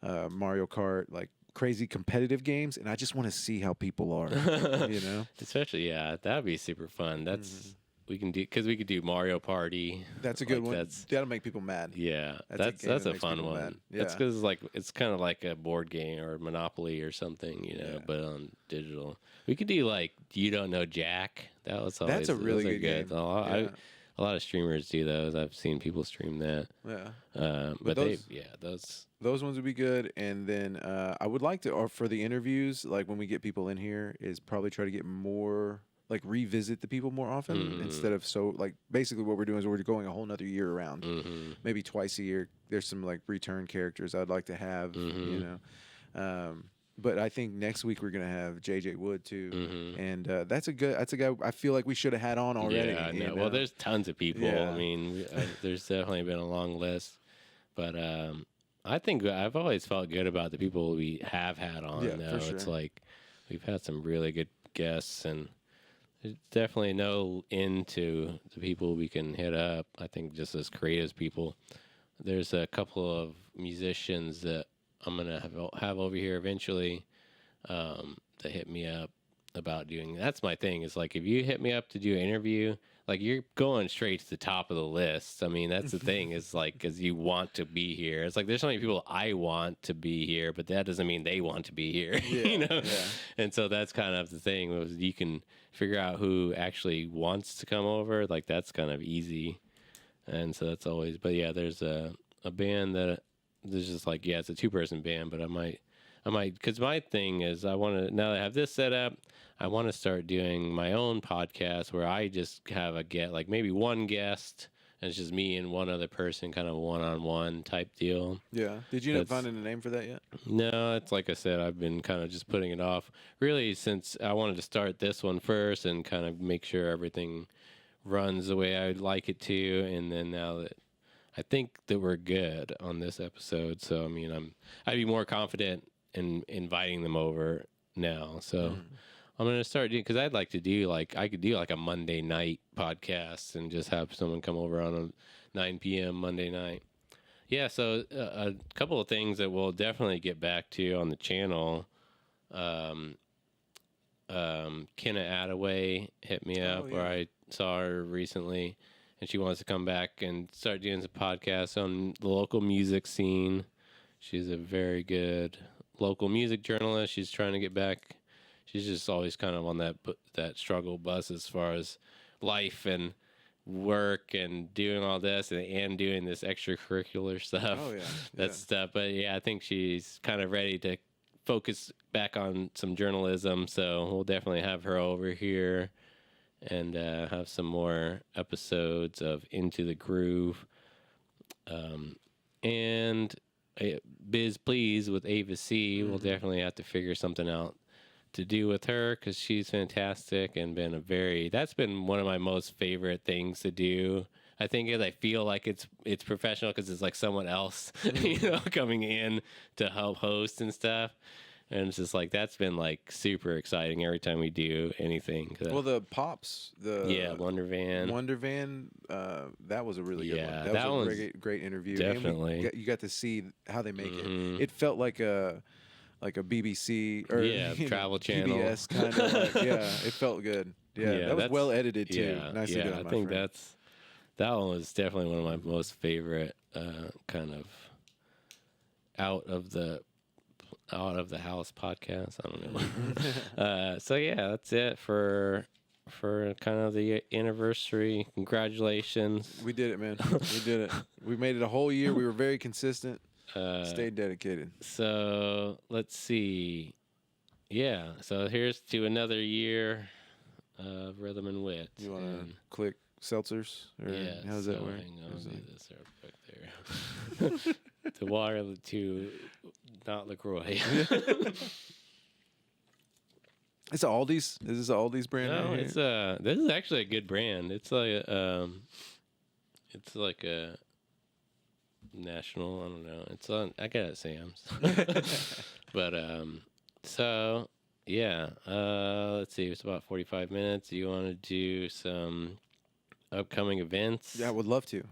Mario Kart, like crazy competitive games. And I just want to see how people are, Especially, that'd be super fun. That's, we can do, because we could do Mario Party. That's a good one. That'll make people mad. Yeah, that's a fun one. Mad. Yeah. That's because it's kind of like a board game or Monopoly or something, but on digital. We could do like You Don't Know Jack. That's a really good game. A lot of streamers do those. I've seen people stream that. Yeah. But those ones would be good. And then I would like to, or for the interviews, like when we get people in here, is probably try to get more, like revisit the people more often instead of basically what we're doing is we're going a whole nother year around. Maybe twice a year. There's some like return characters I'd like to have, but I think next week we're gonna have JJ Wood too, and that's a guy I feel like we should have had on already. Yeah, I know. Well, there's tons of people. Yeah. I mean, there's definitely been a long list, but I think I've always felt good about the people we have had on. Yeah, for sure. It's like we've had some really good guests, and There's definitely no end to the people we can hit up. I think just as creative people, there's a couple of musicians that I'm gonna have over here eventually that hit me up about doing. That's my thing. Is like if you hit me up to do an interview, like you're going straight to the top of the list. I mean, that's the thing. Is like because you want to be here. It's like there's so many people I want to be here, but that doesn't mean they want to be here. Yeah, you know. yeah. And so that's kind of the thing. Was you can figure out who actually wants to come over. Like that's kind of easy. And so that's always. But yeah, there's a band that there's just like it's a 2-person band, but I might because my thing is I want to now that I have this set up, I want to start doing my own podcast where I just have like maybe one guest and it's just me and one other person, kind of one-on-one type deal. Yeah. Did you end up finding a name for that yet? No, it's like I said, I've been kind of just putting it off really since I wanted to start this one first and kind of make sure everything runs the way I'd like it to, and then now that I think that we're good on this episode, so I mean I'd be more confident in inviting them over now. So I'm gonna start doing because I'd like to do I could do like a Monday night podcast and just have someone come over on a 9 p.m. Monday night. Yeah, so a couple of things that we'll definitely get back to on the channel. Kenna Attaway hit me up, or I saw her recently, and she wants to come back and start doing some podcasts on the local music scene. She's a very good local music journalist. She's trying to get back. She's just always kind of on that struggle bus as far as life and work and doing all this and doing this extracurricular stuff. Oh yeah, That stuff. But yeah, I think she's kind of ready to focus back on some journalism. So we'll definitely have her over here and have some more episodes of Into the Groove. And Biz Please with Ava C. We'll definitely have to figure something out to do with her because she's fantastic and that's been one of my most favorite things to do. I think I feel like it's professional because it's like someone else, coming in to help host and stuff. And it's just like that's been like super exciting every time we do anything. Well, the Pops, Wonder Van, that was a really good one. That was a great interview. Definitely, and you got to see how they make it. It felt like a BBC or Travel Channel PBS kind of like, it felt good. That was well edited too. Nicely done. I think that one was definitely one of my most favorite kind of out of the house podcast. I don't know. So yeah, that's it for kind of the anniversary. Congratulations. We did it, man. We did it. We made it a whole year. We were very consistent. Stayed dedicated. So let's see. Yeah. So here's to another year of Rhythm and Wit. You want to click seltzers? Or how does that work? Hang on, do this real quick there. To water to not LaCroix. It's Aldi's. Is this an Aldi's brand? No, right it's this is actually a good brand. It's like a national. I don't know. It's on. I got it at Sam's. But so yeah. Let's see. It's about 45 minutes. You want to do some upcoming events? Yeah, I would love to.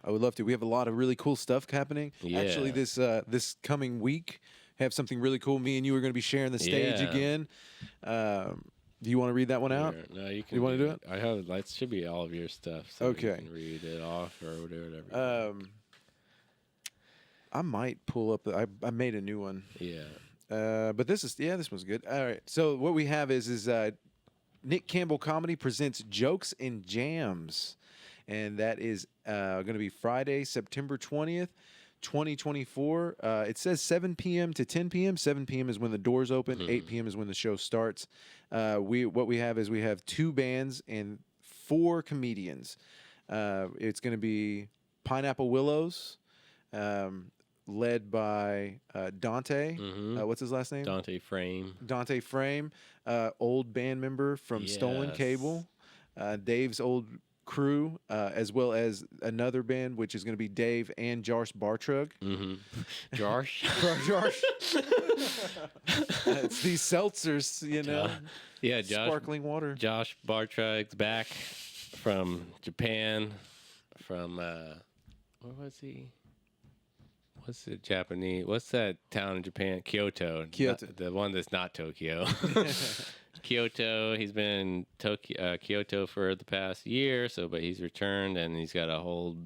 We have a lot of really cool stuff happening. Yeah. Actually, this coming week, have something really cool. Me and you are going to be sharing the stage again. Do you want to read that one out? Sure. No, you can. You want to do it? I have. That should be all of your stuff. So Okay. You can read it off or whatever. I might pull up. I made a new one. Yeah. But this one's good. All right. So what we have is Nick Campbell Comedy presents Jokes and Jams. And that is going to be Friday, September 20th, 2024. It says 7 p.m. to 10 p.m. 7 p.m. is when the doors open. 8 p.m. is when the show starts. What we have is 2 bands and 4 comedians. It's going to be Pineapple Willows, led by Dante. What's his last name? Dante Frame. Dante Frame, old band member from Stolen Yes. Cable. Dave's old crew, as well as another band, which is going to be Dave and Josh Bartrug. Josh. Josh. It's these seltzers, Yeah, sparkling water. Josh Bartrug's back from Japan. From where was he? What's the Japanese? What's that town in Japan? Kyoto. The one that's not Tokyo. Kyoto. He's been in Kyoto for the past year, but he's returned and he's got a whole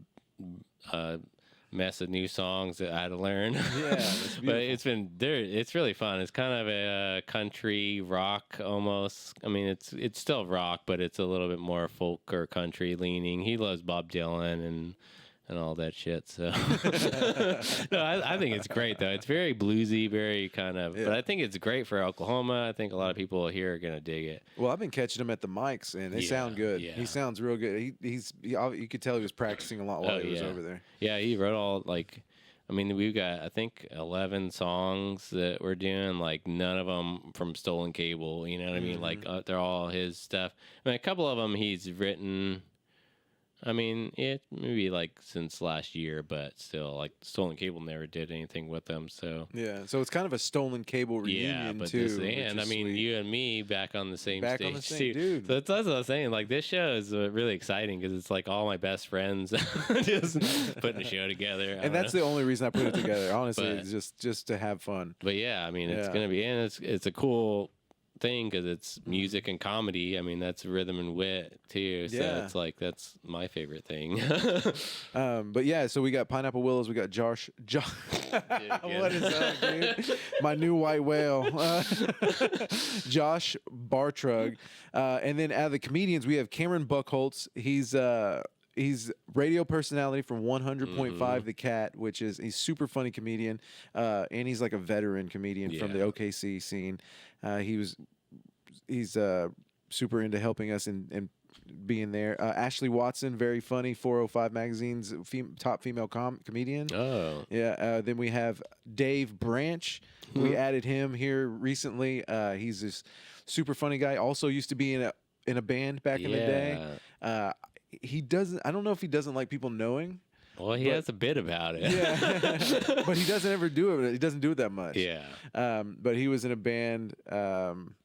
mess of new songs that I had to learn. Yeah, but it's been there. It's really fun. It's kind of a country rock almost. I mean, it's still rock, but it's a little bit more folk or country leaning. He loves Bob Dylan and all that shit. So no, I think it's great though. It's very bluesy, very kind of. Yeah. But I think it's great for Oklahoma. I think a lot of people here are gonna dig it. Well, I've been catching him at the mics, and they sound good. Yeah. He sounds real good. You could tell he was practicing a lot while he was over there. Yeah, he wrote all I mean, we've got I think 11 songs that we're doing. Like none of them from Stolen Cable. You know what I mean? Like they're all his stuff. I mean, a couple of them he's written. I mean, it maybe like since last year, but still, like Stolen Cable never did anything with them. So yeah, so it's kind of a Stolen Cable reunion too. And I mean, you and me back on the same stage, on the same, dude. So that's what I was saying. Like this show is really exciting because it's like all my best friends just putting a show together. And that's the only reason I put it together. Honestly, it's just to have fun. But yeah, I mean, it's gonna be, and it's a cool thing because it's music and comedy. I mean, that's rhythm and wit too. So it's like that's my favorite thing. But yeah, so we got Pineapple Willows. We got Josh. What is up, dude? My new white whale, Josh Bartrug. And then out of the comedians, we have Cameron Buckholtz. He's radio personality from 100.5 The Cat, which is a super funny comedian, and he's like a veteran comedian from the OKC scene. He's super into helping us and being there. Ashley Watson, very funny, 405 Magazine's top female comedian. Oh. Yeah. Then we have Dave Branch. We added him here recently. He's this super funny guy. Also used to be in a band back in the day. He doesn't. I don't know if he doesn't like people knowing. Well, he has a bit about it. Yeah, but he doesn't ever do it. He doesn't do it that much. Yeah. But he was in a band.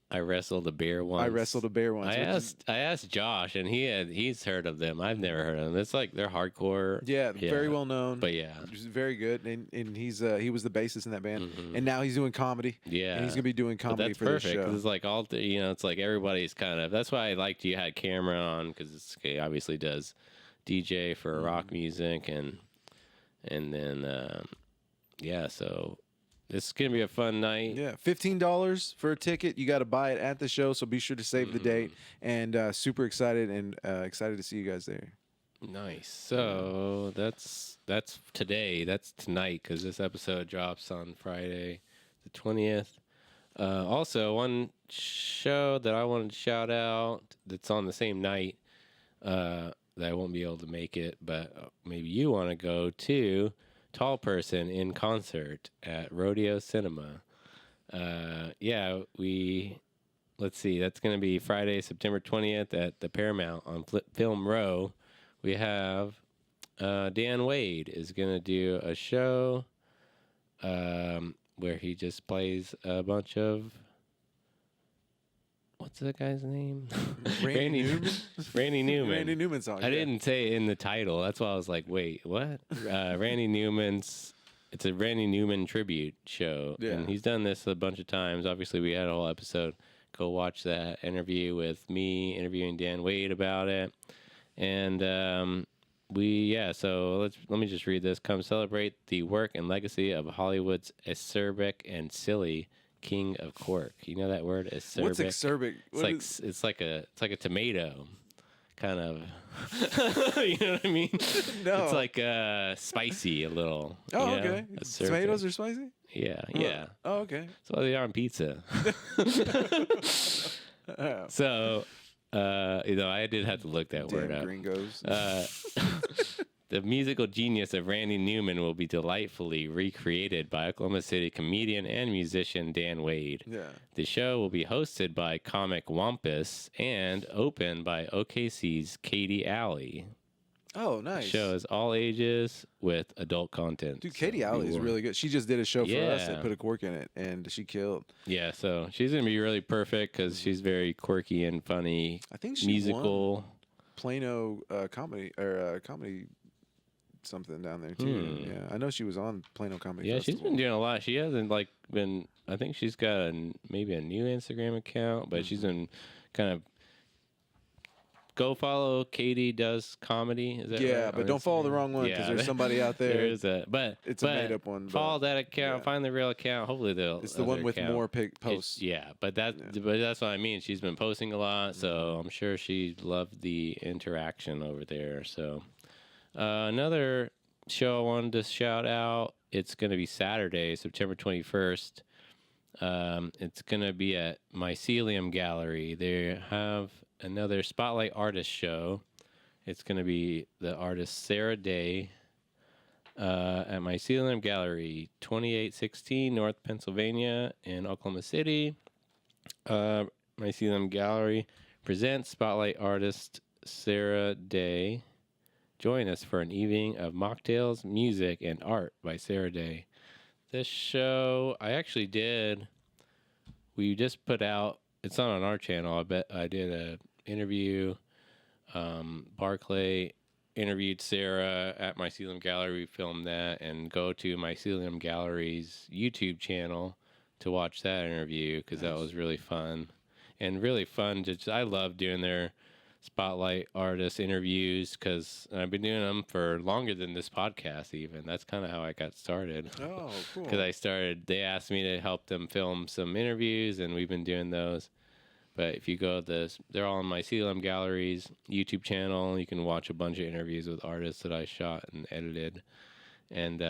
I wrestled a bear once. I asked Josh, and he's heard of them. I've never heard of them. It's like they're hardcore. Yeah, very well known. But yeah, very good. And he was the bassist in that band. And now he's doing comedy. Yeah, and he's gonna be doing comedy for perfect, this show. It's like it's like everybody's kind of. That's why I liked you had Cameron on because he obviously does DJ for rock music and then so. This is going to be a fun night. Yeah, $15 for a ticket. You got to buy it at the show, so be sure to save the date. And super excited and excited to see you guys there. Nice. So that's today. That's tonight because this episode drops on Friday the 20th. Also, one show that I wanted to shout out that's on the same night that I won't be able to make it, but maybe you want to go to. Tall Person in concert at Rodeo Cinema. Let's see, that's going to be Friday, September 20th at the Paramount on Film Row. We have Dan Wade is going to do a show where he just plays a bunch of what's that guy's name? Randy Newman. Randy Newman. Randy Newman song. I didn't say it in the title. That's why I was like, wait, what? Randy Newman's. It's a Randy Newman tribute show, and he's done this a bunch of times. Obviously, we had a whole episode. Go watch that interview with me interviewing Dan Wade about it, and So let me just read this. Come celebrate the work and legacy of Hollywood's acerbic and silly King of Cork. You know that word, acerbic? What's acerbic? It's like a tomato, kind of. You know what I mean? No. It's like spicy a little. Oh, okay. Tomatoes are spicy? Yeah, yeah. Oh, okay. So they are on pizza. So, I did have to look that word up. Gringos. The musical genius of Randy Newman will be delightfully recreated by Oklahoma City comedian and musician Dan Wade. Yeah. The show will be hosted by comic Wampus and opened by OKC's Katie Alley. Oh, The nice. show is all ages with adult content. Dude, Katie Alley is really good. She just did a show for us that put a quirk in it, and she killed. Yeah, so she's going to be really perfect because she's very quirky and funny. I think she musical. won Plano comedy or comedy something down there too. Yeah, I know she was on Plano Comedy Festival. She's been doing a lot. She hasn't been. I think she's got maybe a new Instagram account, but she's been kind of. Go follow Katie Does Comedy. Is that right? But don't follow the wrong one because there's somebody out there. There is but it's a made up one. Follow that account. Find the real account. Hopefully it's the one with more posts. But that's what I mean. She's been posting a lot, so I'm sure she loved the interaction over there. So another show I wanted to shout out. It's going to be Saturday, September 21st. It's going to be at Mycelium Gallery. They have another Spotlight Artist show. It's going to be the artist Sarah Day at Mycelium Gallery, 2816 North Pennsylvania in Oklahoma City. Mycelium Gallery presents Spotlight Artist Sarah Day. Join us for an evening of mocktails, music, and art by Sarah Day. This show, we just put out, it's not on our channel. I did an interview. Barclay interviewed Sarah at Mycelium Gallery. We filmed that, and go to Mycelium Gallery's YouTube channel to watch that interview because that was really fun. And really fun. I love doing their Spotlight Artist interviews because I've been doing them for longer than this podcast even. That's kind of how I got started. Oh, cool. Because they asked me to help them film some interviews, and we've been doing those. But if you go they're all on Mycelium Gallery's YouTube channel. You can watch a bunch of interviews with artists that I shot and edited. And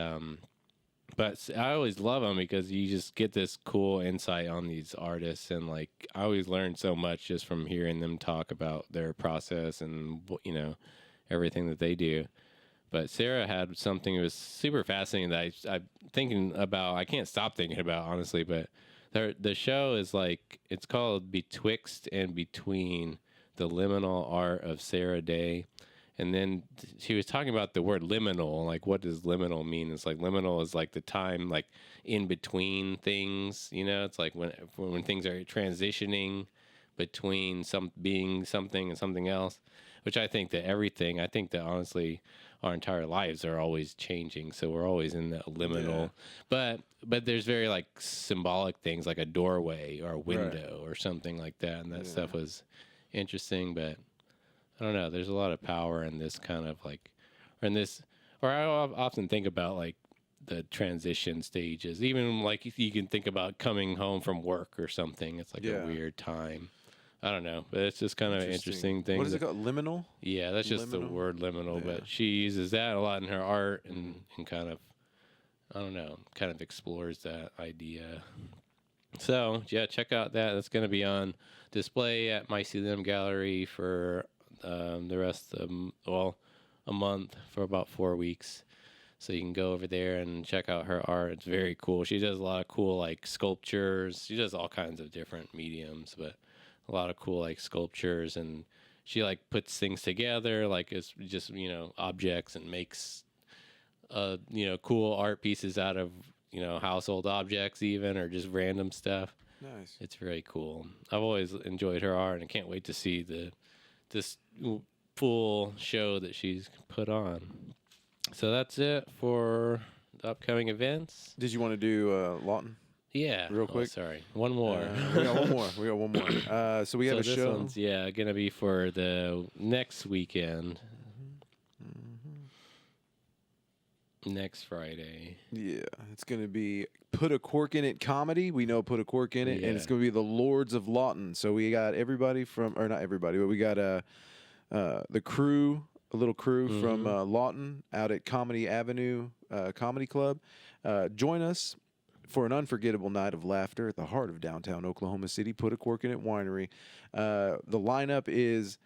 but I always love them because you just get this cool insight on these artists, and I always learn so much just from hearing them talk about their process and everything that they do. But Sarah had something that was super fascinating that I'm thinking about. I can't stop thinking about, honestly. But the show is it's called Betwixt and Between: The Liminal Art of Sarah Day. And then she was talking about the word liminal. What does liminal mean? It's liminal is the time in between things. It's when things are transitioning between being something and something else. Which I think that honestly our entire lives are always changing. So we're always in that liminal. Yeah. But there's very symbolic things like a doorway or a window or something like that. And that stuff was interesting, but I don't know. There's a lot of power in this kind of or I often think about the transition stages. Even you can think about coming home from work or something. It's a weird time. I don't know, but it's just kind of an interesting thing. What is it called? Liminal? Yeah, that's just the word liminal, but she uses that a lot in her art and kind of, I don't know, kind of explores that idea. So, yeah, check out that. That's going to be on display at Mycelium Gallery for the rest of, a month, for about 4 weeks. So you can go over there and check out her art. It's very cool. She does a lot of cool, sculptures. She does all kinds of different mediums, but a lot of cool, sculptures. And she, puts things together, it's just, objects, and makes, cool art pieces out of, household objects even, or just random stuff. Nice. It's very cool. I've always enjoyed her art, and I can't wait to see this full show that she's put on. So that's it for the upcoming events. Did you want to do Lawton? Yeah. Real quick. Sorry. One more. We got one more. So we have a this show. One's, going to be for the next weekend. Next Friday. Yeah. It's going to be Put a Cork in It comedy. We know Put a Cork in It. And it's going to be the Lords of Lawton. So we got everybody or not everybody, but we got the crew, a little crew from Lawton out at Comedy Avenue Comedy Club. Join us for an unforgettable night of laughter at the heart of downtown Oklahoma City. Put a Cork in It Winery. The lineup is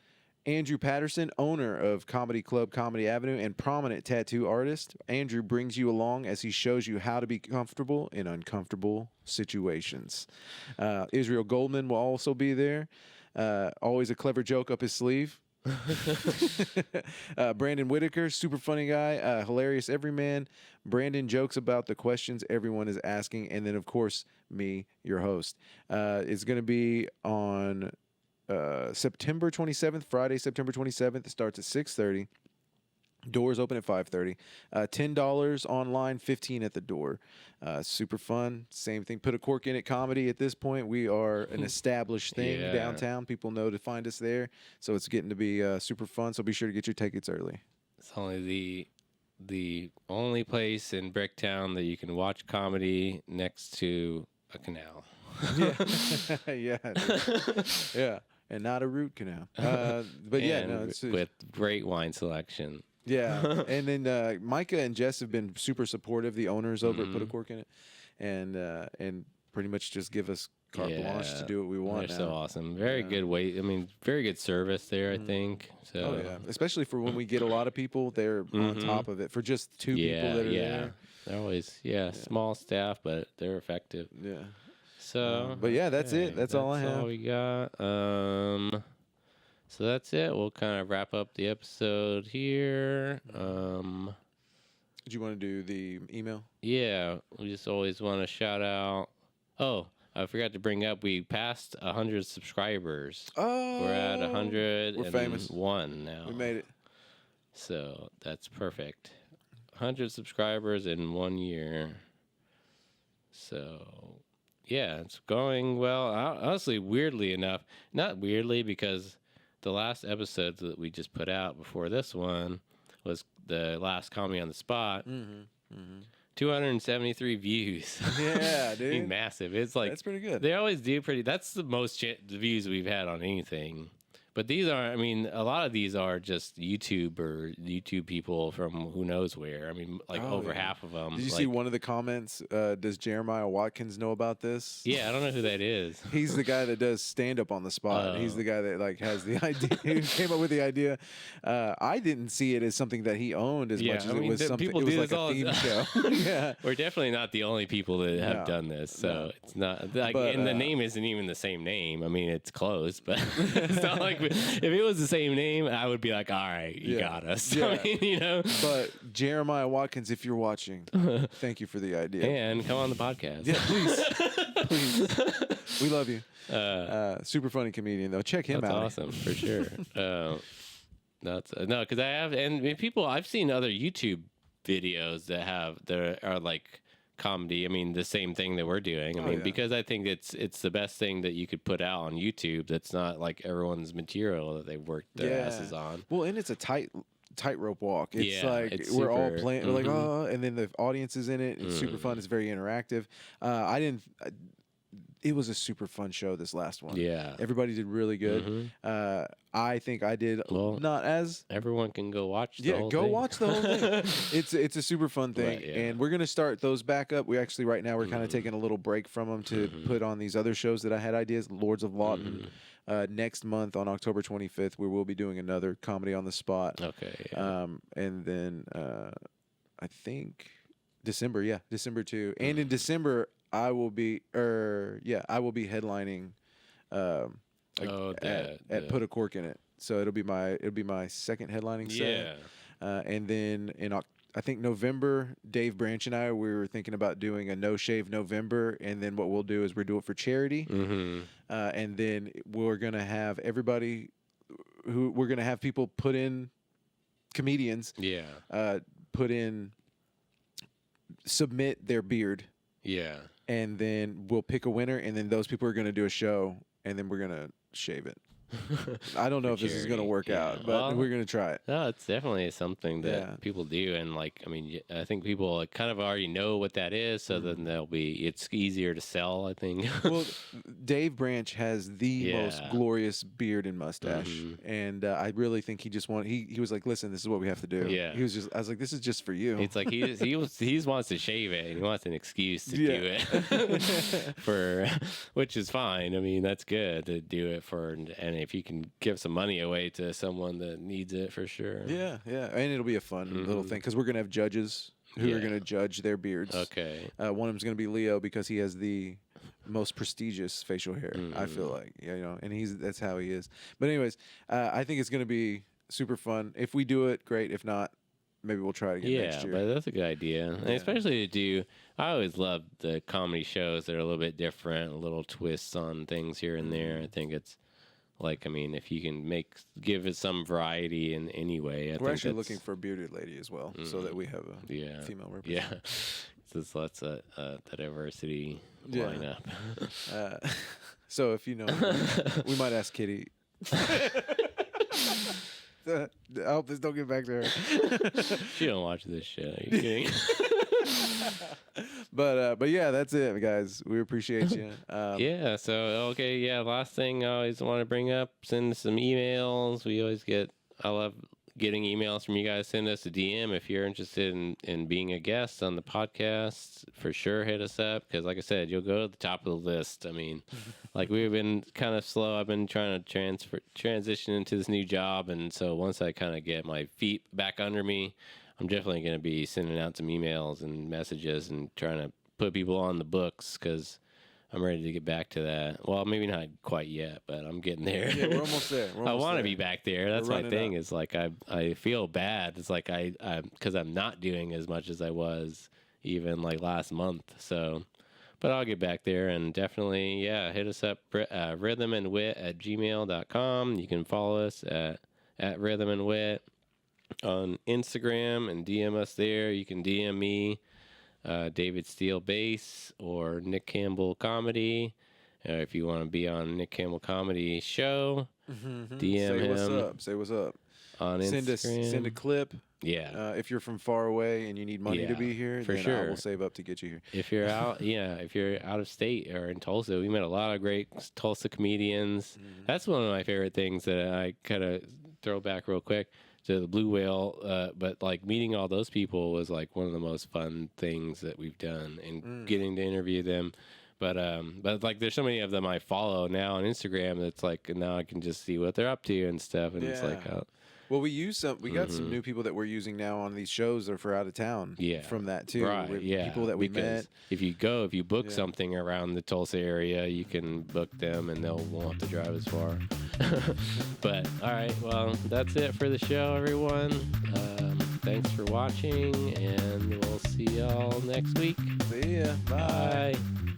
Andrew Patterson, owner of Comedy Club Comedy Avenue and prominent tattoo artist. Andrew brings you along as he shows you how to be comfortable in uncomfortable situations. Israel Goldman will also be there. Always a clever joke up his sleeve. Brandon Whitaker, super funny guy, hilarious everyman. Brandon jokes about the questions everyone is asking. And then, of course, me, your host. It's going to be on... September 27th, Friday, September 27th. It starts at 6:30. Doors open at 5:30. $10 online, $15 at the door. Super fun. Same thing. Put a cork in it. Comedy. At this point, we are an established thing downtown. People know to find us there, so it's getting to be super fun. So be sure to get your tickets early. It's only the only place in Bricktown that you can watch comedy next to a canal. Yeah, yeah. And not a root canal. But yeah, no, it's with great wine selection. Yeah, and then Micah and Jess have been super supportive. The owners over at Put a Cork in It, and pretty much just give us carte blanche to do what we want. They're so awesome. Very good way. I mean, very good service there. I think. So. Oh yeah, especially for when we get a lot of people, they're on top of it. For just two people that are there, they're always small staff, but they're effective. Yeah. So, but yeah, that's it. That's all I have. That's all we got. So that's it. We'll kind of wrap up the episode here. Do you want to do the email? Yeah, we just always want to shout out. Oh, I forgot to bring up. We passed 100 subscribers. Oh, we're at 101 we're famous. Now. We made it. So that's perfect. 100 subscribers in 1 year. So. Yeah, it's going well. Honestly, weirdly enough, not weirdly because the last episode that we just put out before this one was the last Comedy on the Spot. 273 views. Yeah, dude. Massive. It's like that's pretty good. They always do pretty. That's the most views we've had on anything. But these are, I mean, a lot of these are just YouTube people from who knows where. I mean, like over half of them. Did you see one of the comments? Does Jeremiah Watkins know about this? Yeah, I don't know who that is. He's the guy that does stand up on the spot. He's the guy that like has the idea. He came up with the idea. I didn't see it as something that he owned as much as it was something. It was like a theme show. Yeah, we're definitely not the only people that have done this. So it's not like, and the name isn't even the same name. I mean, it's close, but it's not like. If it was the same name, I would be like, all right, you got us. Yeah. I mean, you know. But Jeremiah Watkins, if you're watching, thank you for the idea. And come on the podcast. Yeah, please. We love you. Super funny comedian, though. Check him out. That's awesome, for sure. That's no, because I have, and I mean, people, I've seen other YouTube videos that are like comedy. I mean, the same thing that we're doing. I mean, because I think it's the best thing that you could put out on YouTube. That's not like everyone's material that they've worked their asses on. Well, and it's a tightrope walk. It's like we're all playing. We're like, oh, and then the audience is in it. It's super fun. It's very interactive. It was a super fun show, this last one. Yeah. Everybody did really good. I think I did not as... Everyone can go watch the whole thing. Yeah, go watch the whole thing. It's a super fun thing. Right, and we're going to start those back up. We actually, right now, we're kind of taking a little break from them to put on these other shows that I had ideas, Lords of Lawton. Next month on October 25th, we will be doing another Comedy on the Spot. Okay. And then I think December 2. And in December... I will be headlining at Put a Cork in It. So it'll be my second headlining set. Yeah. And then I think November, Dave Branch and we were thinking about doing a No Shave November, and then what we'll do is we do it for charity. And then we're gonna have people put in comedians. Yeah. Submit their beard. Yeah. And then we'll pick a winner, and then those people are going to do a show, and then we're going to shave it. I don't know if this is going to work out, but we're going to try it. No, it's definitely something that people do. And like, I mean, I think people kind of already know what that is. So then it's easier to sell, I think. Well, Dave Branch has the most glorious beard and mustache. And I really think he was like, listen, this is what we have to do. Yeah. I was like, this is just for you. It's like he wants to shave it, and he wants an excuse to do it which is fine. I mean, that's good to do it for, and if you can give some money away to someone that needs it, for sure. Yeah, and it'll be a fun little thing because we're gonna have judges who are gonna judge their beards. Okay. One of them's gonna be Leo because he has the most prestigious facial hair. I feel like, and that's how he is. But anyways, I think it's gonna be super fun. If we do it, great. If not, maybe we'll try it again next year. Yeah, but that's a good idea. And especially to do, I always love the comedy shows that are a little bit different, a little twists on things here and there. I think it's like, I mean, if you can give it some variety in any way. We're actually looking for a bearded lady as well, so that we have a female representative. Yeah, so let's the diversity line up. So if you know, we might ask Kitty. I hope this don't get back to her. She don't watch this shit. Are you kidding? But yeah, that's it, guys. We appreciate you. Yeah. So okay. Yeah. Last thing I always want to bring up: send us some emails. I love getting emails from you guys. Send us a DM if you're interested in being a guest on the podcast. For sure, hit us up because, like I said, you'll go to the top of the list. I mean, like we've been kind of slow. I've been trying to transition into this new job, and so once I kind of get my feet back under me, I'm definitely going to be sending out some emails and messages and trying to put people on the books because I'm ready to get back to that. Well, maybe not quite yet, but I'm getting there. Yeah, we're almost there. I want to be back there. That's my thing. Is like I feel bad. It's like I because I'm not doing as much as I was even like last month. So, but I'll get back there and definitely hit us up rhythmandwit@gmail.com. You can follow us at rhythmandwit on Instagram and DM us there. You can DM me. David Steele Bass or Nick Campbell Comedy. If you want to be on Nick Campbell Comedy Show, DM him. Say what's up. On Instagram. Send a clip. Yeah. If you're from far away and you need money to be here, for then sure. I will save up to get you here. If you're out, if you're out of state or in Tulsa, we met a lot of great Tulsa comedians. That's one of my favorite things that I kind of throw back real quick to the Blue Whale, but like meeting all those people was like one of the most fun things that we've done, and getting to interview them. But like there's so many of them I follow now on Instagram that's like now I can just see what they're up to and stuff, and it's like well, we got some new people that we're using now on these shows that are for out of town. Yeah, from that too. Right. People that we met. If you book something around the Tulsa area, you can book them, and won't have to drive as far. But all right, well, that's it for the show, everyone. Thanks for watching, and we'll see y'all next week. See ya. Bye. Bye.